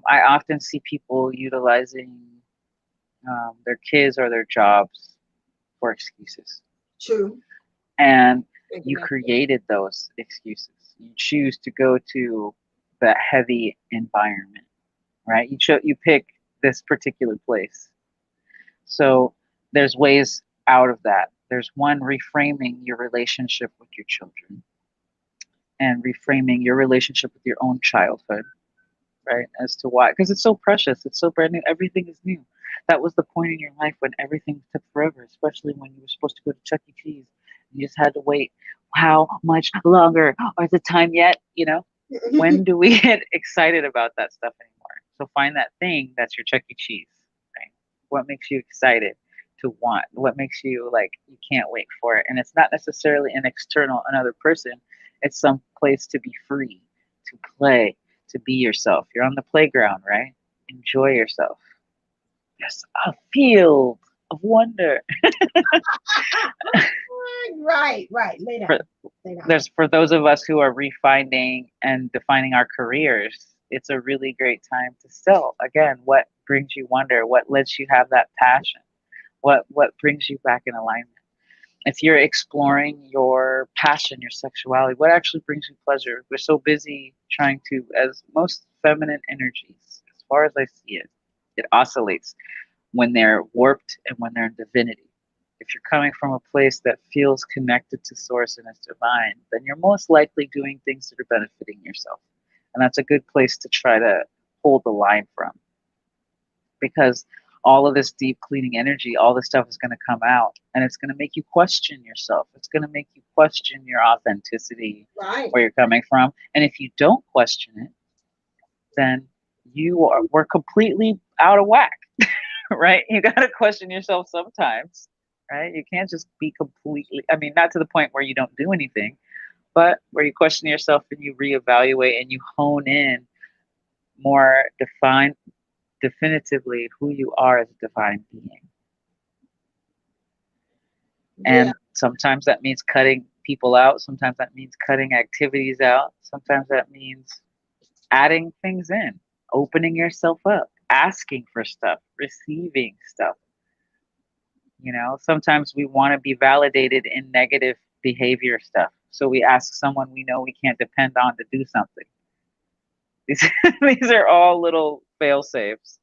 Speaker 2: I often see people utilizing their kids or their jobs for excuses,
Speaker 1: True.
Speaker 2: and
Speaker 1: Thinking
Speaker 2: you
Speaker 1: that.
Speaker 2: created those excuses. You choose to go to that heavy environment, right? You pick this particular place. So there's ways out of that. There's one, reframing your relationship with your children and reframing your relationship with your own childhood, right? As to why, because it's so precious, it's so brand new, everything is new. That was the point in your life when everything took forever, especially when you were supposed to go to Chuck E. Cheese. You just had to wait. How much longer? Or is it time yet? When do we get excited about that stuff anymore? So find that thing that's your Chuck E. Cheese, right? What makes you excited to want? What makes you like you can't wait for it? And it's not necessarily an external another person. It's some place to be free, to play, to be yourself. You're on the playground, right? Enjoy yourself. There's a field of wonder.
Speaker 1: Right, right. Lay down.
Speaker 2: For
Speaker 1: Lay down.
Speaker 2: there's for those of us who are refining and defining our careers, it's a really great time to still again what brings you wonder, what lets you have that passion, what brings you back in alignment. If you're exploring your passion, your sexuality, what actually brings you pleasure? We're so busy trying to, as most feminine energies, as far as I see it, it oscillates when they're warped and when they're in divinity. If you're coming from a place that feels connected to source and is divine, then you're most likely doing things that are benefiting yourself. And that's a good place to try to hold the line from because all of this deep cleaning energy, all this stuff is going to come out and it's going to make you question yourself. It's going to make you question your authenticity,
Speaker 1: Right.
Speaker 2: where you're coming from. And if you don't question it, then we're completely out of whack. Right? You got to question yourself sometimes, right? You can't just be completely, I mean, not to the point where you don't do anything, but where you question yourself and you reevaluate and you hone in more definitively who you are as a divine being.
Speaker 1: Yeah.
Speaker 2: And sometimes that means cutting people out, sometimes that means cutting activities out, sometimes that means adding things in, opening yourself up, asking for stuff, receiving stuff. Sometimes we want to be validated in negative behavior stuff. So we ask someone we know we can't depend on to do something. These, these are all little fail safes.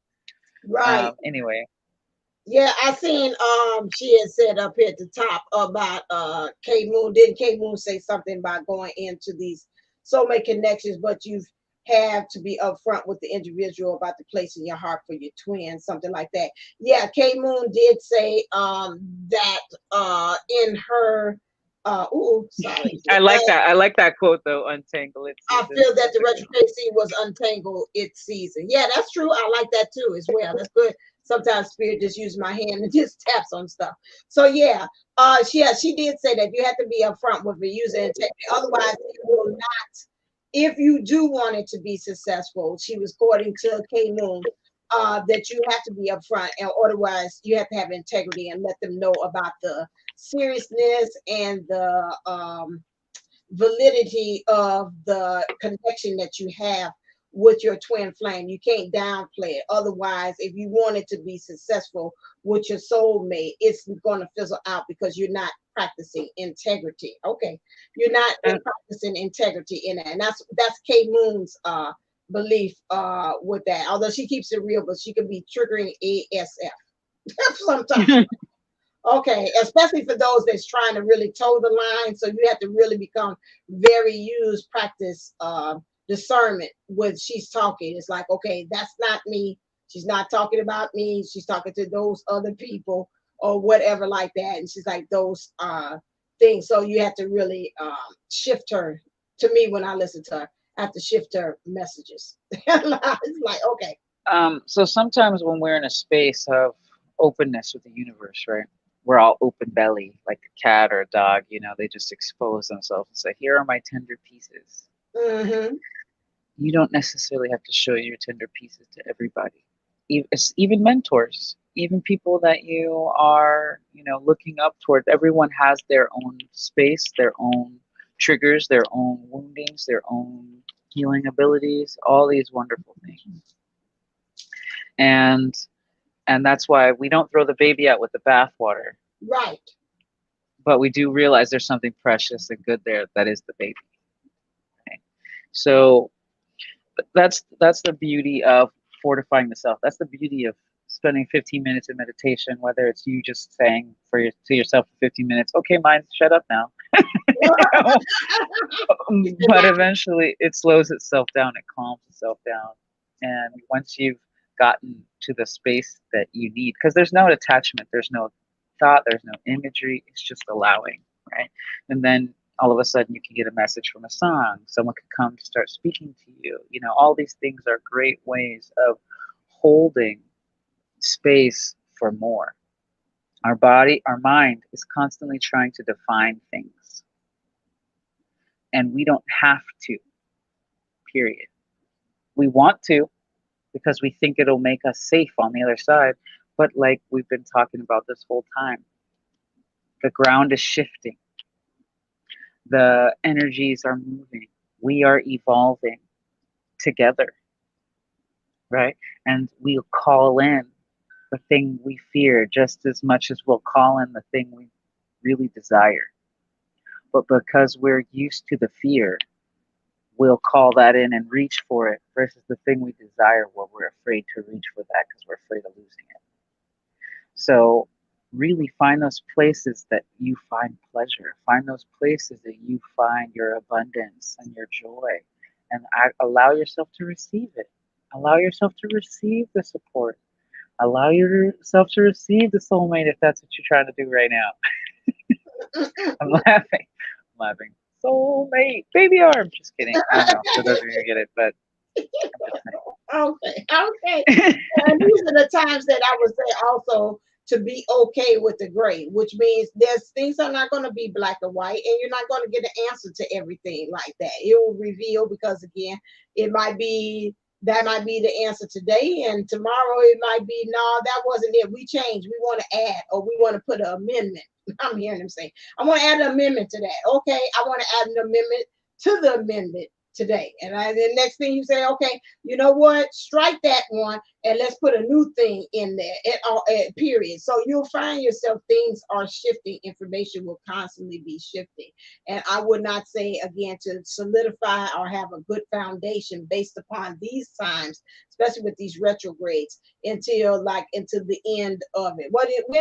Speaker 1: Right.
Speaker 2: Anyway,
Speaker 1: Yeah, I seen she had said up here at the top about K Moon. Didn't K Moon say something about going into these soulmate connections, but you have to be upfront with the individual about the place in your heart for your twin, something like that. Yeah, K Moon did say that in her Sorry.
Speaker 2: I like that. I like that quote though. Untangle its
Speaker 1: I
Speaker 2: season.
Speaker 1: feel that
Speaker 2: That's
Speaker 1: the
Speaker 2: a good one.
Speaker 1: retrograde season was untangle its season. Yeah, that's true. I like that too as well. That's good. Sometimes spirit just uses my hand and just taps on stuff. So yeah, she did say that you have to be upfront with the user integrity. Otherwise, it will not. If you do want it to be successful, she was quoting to K Moon, that you have to be upfront, and otherwise you have to have integrity and let them know about the seriousness and the validity of the connection that you have with your twin flame. You can't downplay it. Otherwise, if you want it to be successful with your soulmate, it's going to fizzle out because you're not practicing integrity. Okay, you're not
Speaker 2: And
Speaker 1: practicing integrity in it, and that's K Moon's belief with that. Although she keeps it real, but she can be triggering ASF sometimes. Okay, especially for those that's trying to really toe the line. So you have to really become very practice discernment when she's talking. It's like, okay, that's not me. She's not talking about me. She's talking to those other people or whatever like that. And she's like those things. So you have to really shift her. To me, when I listen to her, I have to shift her messages. It's like, okay,
Speaker 2: so sometimes when we're in a space of openness with the universe, right? We're all open belly, like a cat or a dog. They just expose themselves and say, "Here are my tender pieces."
Speaker 1: mm-hmm,
Speaker 2: You don't necessarily have to show your tender pieces to everybody, even mentors, even people that you are, looking up toward. Everyone has their own space, their own triggers, their own woundings, their own healing abilities, all these wonderful things. And that's why we don't throw the baby out with the bathwater,
Speaker 1: right,
Speaker 2: but we do realize there's something precious and good there that is the baby. Okay? So that's the beauty of fortifying the self. That's the beauty of spending 15 minutes in meditation, whether it's you just saying to yourself for 15 minutes, "Okay, mind, shut up now." You know? But eventually it slows itself down, it calms itself down. And once you've gotten to the space that you need, because there's no attachment, there's no thought, there's no imagery, it's just allowing, right? And then all of a sudden you can get a message from a song, someone could come to start speaking to you. All these things are great ways of holding space for more. Our body, our mind is constantly trying to define things, and we don't have to, period. We want to because we think it'll make us safe on the other side. But like we've been talking about this whole time, the ground is shifting, the energies are moving, we are evolving together, right? And we'll call in the thing we fear just as much as we'll call in the thing we really desire. But because we're used to the fear, we'll call that in and reach for it versus the thing we desire where we're afraid to reach for that because we're afraid of losing it. So really find those places that you find pleasure. Find those places that you find your abundance and your joy, and allow yourself to receive it. Allow yourself to receive the support. Allow yourself to receive the soulmate if that's what you're trying to do right now. I'm laughing. I'm laughing. Soulmate, baby arm. Just kidding. I don't know. For those of you who get it, but I'm just
Speaker 1: okay, okay.
Speaker 2: saying.
Speaker 1: And these are the times that I would say also to be okay with the gray, which means there's things are not going to be black and white, and you're not going to get an answer to everything like that. It will reveal because again, it might be that might be the answer today, and tomorrow it might be no, that wasn't it. We changed. We want to add, or we want to put an amendment. I'm hearing them say, I want to add an amendment to that. Okay, I want to add an amendment to the amendment today. And the next thing you say, okay, you know what? Strike that one and let's put a new thing in there period. So you'll find yourself things are shifting. Information will constantly be shifting. And I would not say again to solidify or have a good foundation based upon these times, especially with these retrogrades until the end of it.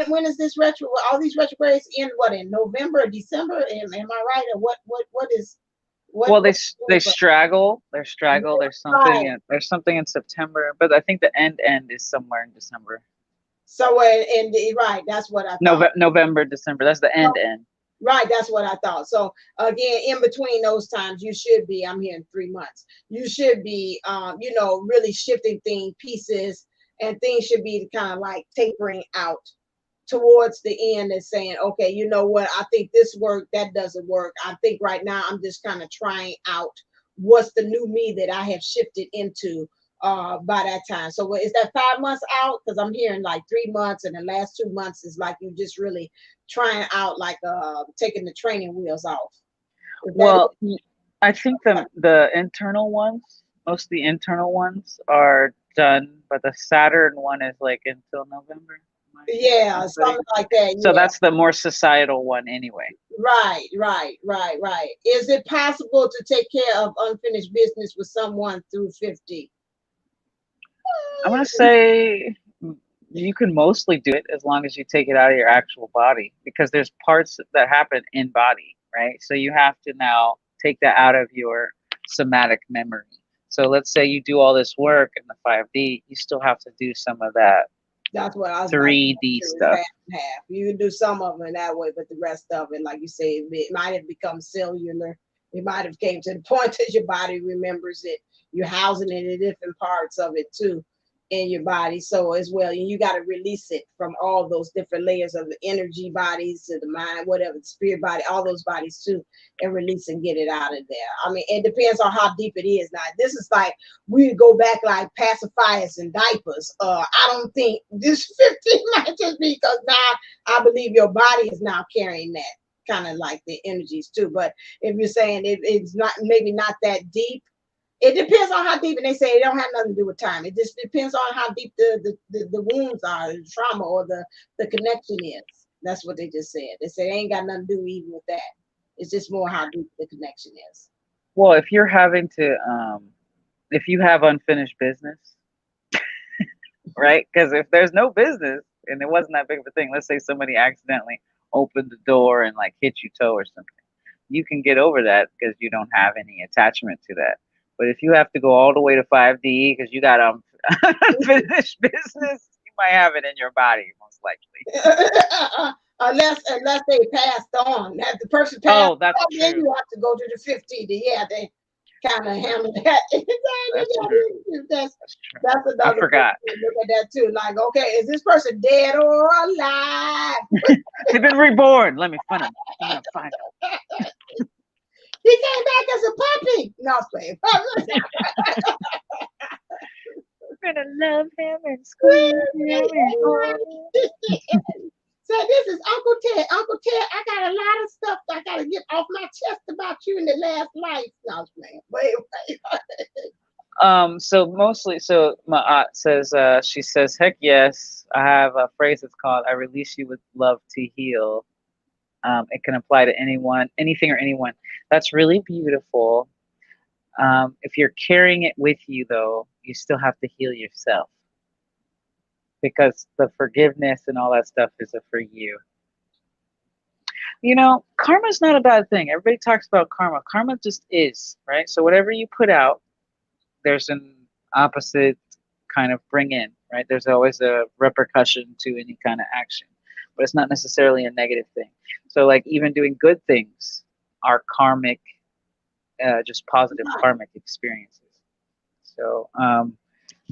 Speaker 1: When is this retro? All these retrogrades end what in November or December? Am I right? Or what is
Speaker 2: Well,
Speaker 1: what
Speaker 2: they straggle. They straggle.
Speaker 1: right?
Speaker 2: There's something in September, but I think the end is somewhere in December.
Speaker 1: So right, that's what I thought.
Speaker 2: November, December. That's the end.
Speaker 1: Right, that's what I thought. So again, in between those times, you should be, I'm here in 3 months. You should be, really shifting thing pieces, and things should be kind of like tapering out towards the end and saying, okay, you know what? I think this work, that doesn't work. I think right now I'm just kind of trying out what's the new me that I have shifted into by that time. So is that 5 months out? Because I'm hearing like 3 months, and the last 2 months is like you just really trying out, like taking the training wheels off. Is that
Speaker 2: Well,
Speaker 1: it?
Speaker 2: I think the internal ones, most of the internal ones are done, but the Saturn one is like until November. Am I
Speaker 1: Yeah,
Speaker 2: studying?
Speaker 1: something like that.
Speaker 2: So
Speaker 1: Yeah.
Speaker 2: that's the more societal one anyway.
Speaker 1: Right, right, right, right. Is it possible to take care of unfinished business with someone through 50?
Speaker 2: I'm gonna say you can mostly do it as long as you take it out of your actual body, because there's parts that happen in body, right? So you have to now take that out of your somatic memory. So let's say you do all this work in the 5D, you still have to do some of that
Speaker 1: That's what I was about to
Speaker 2: 3D
Speaker 1: say too. It's
Speaker 2: stuff.
Speaker 1: half and half. You can do some of them in that way, but the rest of it, like you say, it might have become cellular. It might have came to the point that your body remembers it. You're housing it in different parts of it too in your body. So as well, you got to release it from all those different layers of the energy bodies to the mind, whatever, the spirit body, all those bodies too, and release and get it out of there. I mean, it depends on how deep it is. Now, this is like we go back like pacifiers and diapers. I don't think this 15 might just be because now I believe your body is now carrying that kind of like the energies too. But if you're saying it's not, maybe not that deep, it depends on how deep. And they say it don't have nothing to do with time. It just depends on how deep the wounds are, the trauma, or the connection is. That's what they just said. They said it ain't got nothing to do even with that. It's just more how deep the connection is.
Speaker 2: Well, if you're having to, if you have unfinished business, right? Because if there's no business and it wasn't that big of a thing, let's say somebody accidentally opened the door and like hit you toe or something, you can get over that because you don't have any attachment to that. But if you have to go all the way to 5D because you got unfinished business, you might have it in your body most likely.
Speaker 1: unless they passed on. If the person passed
Speaker 2: Oh, that's
Speaker 1: on, then
Speaker 2: true.
Speaker 1: you have to go to the 50 to, yeah, they kind of handle that.
Speaker 2: That's true.
Speaker 1: that's
Speaker 2: That's true.
Speaker 1: that's
Speaker 2: I
Speaker 1: another way
Speaker 2: forgot.
Speaker 1: to look at that too. Like, okay, is this person dead or alive?
Speaker 2: They've been reborn. Let me find them. I'm gonna find
Speaker 1: He came back as a puppy. No, I'm playing.
Speaker 2: I'm gonna love him and squeeze him and hold him.
Speaker 1: So this is Uncle Ted. Uncle Ted, I got a lot of stuff I gotta get off my chest about you in the last life. No, I'm playing. Wait.
Speaker 2: So mostly, so my aunt says, she says, heck yes. I have a phrase that's called, I release you with love to heal. It can apply to anyone, anything or anyone. That's really beautiful. If you're carrying it with you, though, you still have to heal yourself because the forgiveness and all that stuff is for you. You know, karma is not a bad thing. Everybody talks about karma. Karma just is, right? So whatever you put out, there's an opposite kind of bring in, right? There's always a repercussion to any kind of action, but it's not necessarily a negative thing. So, like, even doing good things are karmic, just positive karmic experiences. So,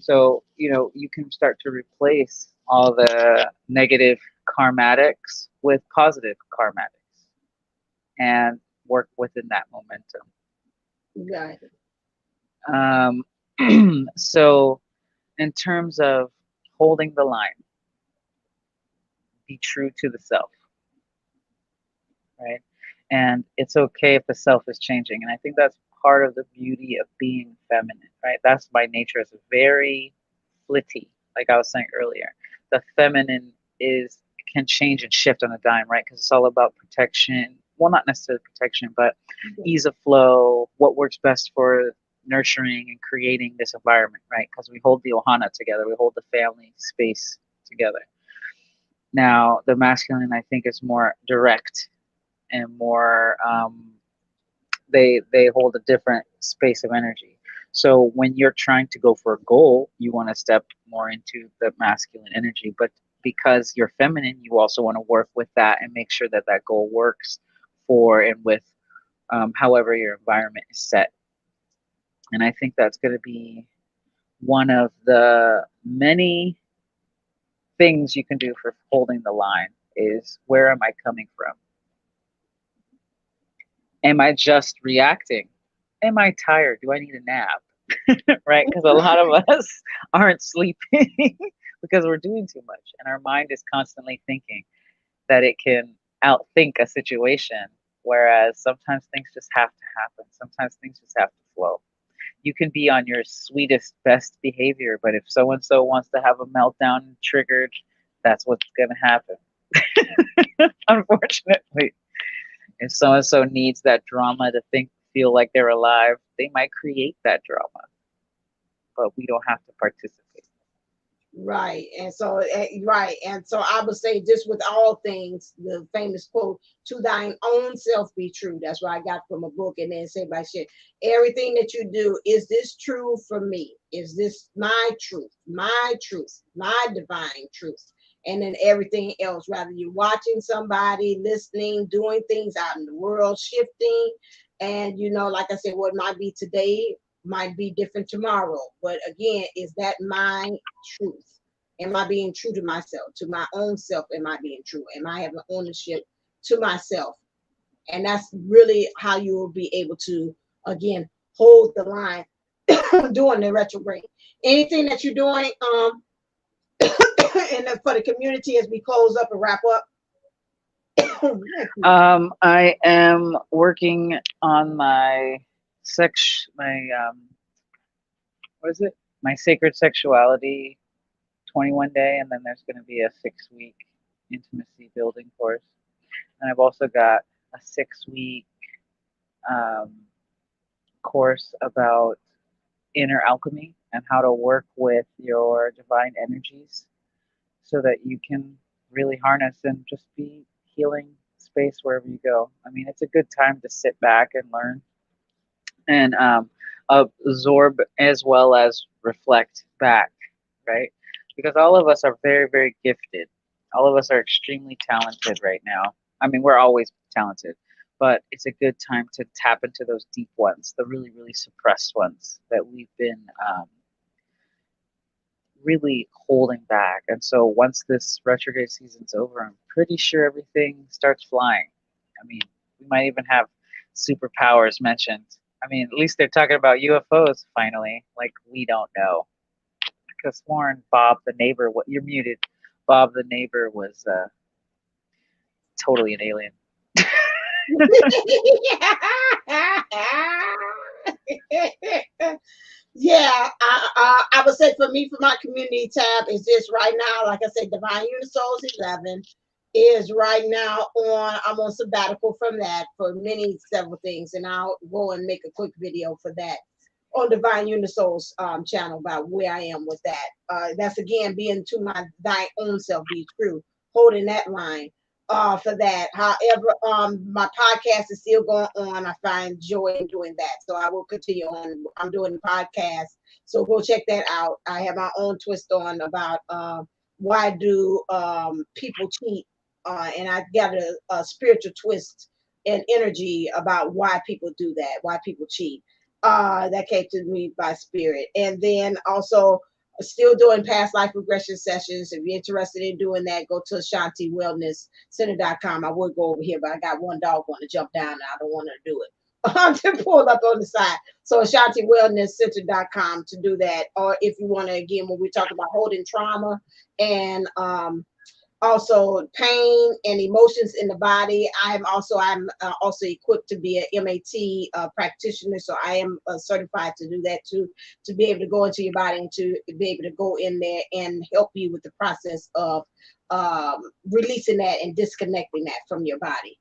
Speaker 2: so you know, you can start to replace all the negative karmatics with positive karmatics and work within that momentum.
Speaker 1: Right.
Speaker 2: Um, so, in terms of holding the line, be true to the self, right? And it's okay if the self is changing. And I think that's part of the beauty of being feminine, right? That's by nature is very flitty, like I was saying earlier. The feminine is can change and shift on a dime, right? Because it's all about protection. Well, not necessarily protection, but ease of flow, what works best for nurturing and creating this environment, right? Because we hold the ohana together, we hold the family space together. Now, the masculine, I think, is more direct and more. They hold a different space of energy. So when you're trying to go for a goal, you want to step more into the masculine energy. But because you're feminine, you also want to work with that and make sure that that goal works for and with however your environment is set. And I think that's going to be one of the many things you can do for holding the line is where am I coming from? Am I just reacting? Am I tired? Do I need a nap? Right? Because a lot of us aren't sleeping because we're doing too much. And our mind is constantly thinking that it can outthink a situation. Whereas sometimes things just have to happen. Sometimes things just have to flow. You can be on your sweetest, best behavior, but if so and so wants to have a meltdown and triggered, that's what's going to happen. Unfortunately, if so and so needs that drama to feel like they're alive, they might create that drama, but we don't have to participate.
Speaker 1: Right. And so, right. And so I would say, just with all things, the famous quote, to thine own self be true. That's what I got from a book. And then say by shit, everything that you do, is this true for me? Is this my truth, my divine truth? And then everything else, rather you're watching somebody, listening, doing things out in the world, shifting. And, like I said, what might be today might be different tomorrow. But again, is that my truth? Am I being true to myself, to my own self? Am I being true? Am I having ownership to myself? And that's really how you will be able to, again, hold the line during the retrograde. Anything that you're doing and for the community as we close up and wrap up?
Speaker 2: I am working on my what is it? My sacred sexuality 21 day, and then there's going to be a 6-week intimacy building course. And I've also got a 6-week um, course about inner alchemy and how to work with your divine energies so that you can really harness and just be healing space wherever you go. I mean, it's a good time to sit back and learn and absorb as well as reflect back, right? Because all of us are very, very gifted. All of us are extremely talented right now. I mean, we're always talented, but it's a good time to tap into those deep ones, the really, really suppressed ones that we've been really holding back. And so once this retrograde season's over, I'm pretty sure everything starts flying. I mean, we might even have superpowers mentioned. I mean, at least they're talking about UFOs finally. Like, we don't know. Because Warren, Bob the neighbor, what you're muted. Bob the neighbor was totally an alien.
Speaker 1: Yeah, I would say for me, for my community tab, is just right now, like I said, Divine Unisouls 11 is right now I'm on sabbatical from that for several things, and I'll go and make a quick video for that on Divine Unisouls channel about where I am with that. That's again being to my thy own self be true, holding that line for that. However, my podcast is still going on. I find joy in doing that. So I will continue on. I'm doing the podcast. So go check that out. I have my own twist on about why do people cheat. And I got a spiritual twist and energy about why people do that, why people cheat. That came to me by spirit. And then also still doing past life regression sessions. If you're interested in doing that, go to AshantiWellnessCenter.com. I would go over here, but I got one dog want to jump down and I don't want her to do it. To pull up on the side. So AshantiWellnessCenter.com to do that. Or if you want to, again, when we talk about holding trauma and also pain and emotions in the body. I'm also equipped to be a MAT practitioner, so I am certified to do that too, to be able to go into your body and to be able to go in there and help you with the process of releasing that and disconnecting that from your body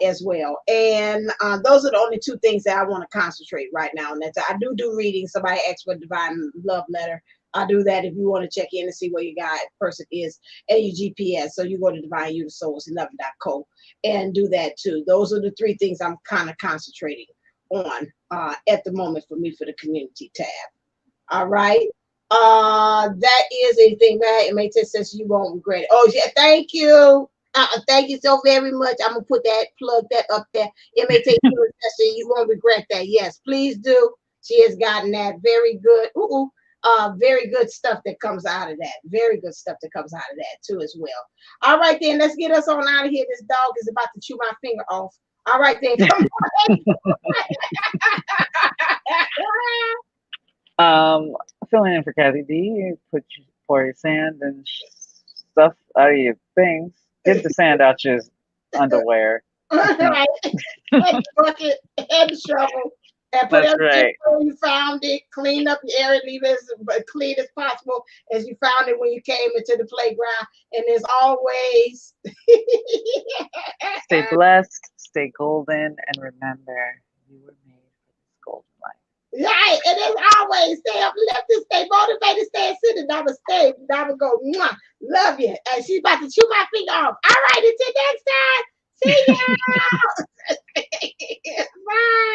Speaker 1: as well. And those are the only two things that I want to concentrate right now. And that's, I do readings. Somebody asked for a divine love letter. I do that if you want to check in and see where your guide person is and your GPS. So you go to divineunisouls11.co and do that too. Those are the three things I'm kind of concentrating on at the moment for me for the community tab. All right. That is anything that it may take sense you won't regret it. Oh yeah, thank you. Thank you so very much. I'm gonna put that plug that up there. It may take you a session. You won't regret that. Yes, please do. She has gotten that very good. Very good stuff that comes out of that. Very good stuff that comes out of that too as well. All right then, let's get us on out of here. This dog is about to chew my finger off. All right then, come on.
Speaker 2: Filling in for Kathy D. You pour your sand and stuff out of your things. Get the sand out your underwear.
Speaker 1: Right. Head the bucket, head the shovel, and put
Speaker 2: That's
Speaker 1: everything
Speaker 2: right.
Speaker 1: where you found it. Clean up your area, leave it as clean as possible as you found it when you came into the playground. And as always,
Speaker 2: Stay blessed, stay golden, and remember, you were made for this golden life.
Speaker 1: right. And as always, stay uplifted, stay motivated, stay sitting. Namaste. Never go. Mwah. Love you. And she's about to chew my finger off. All right. Until next time. See ya. Bye.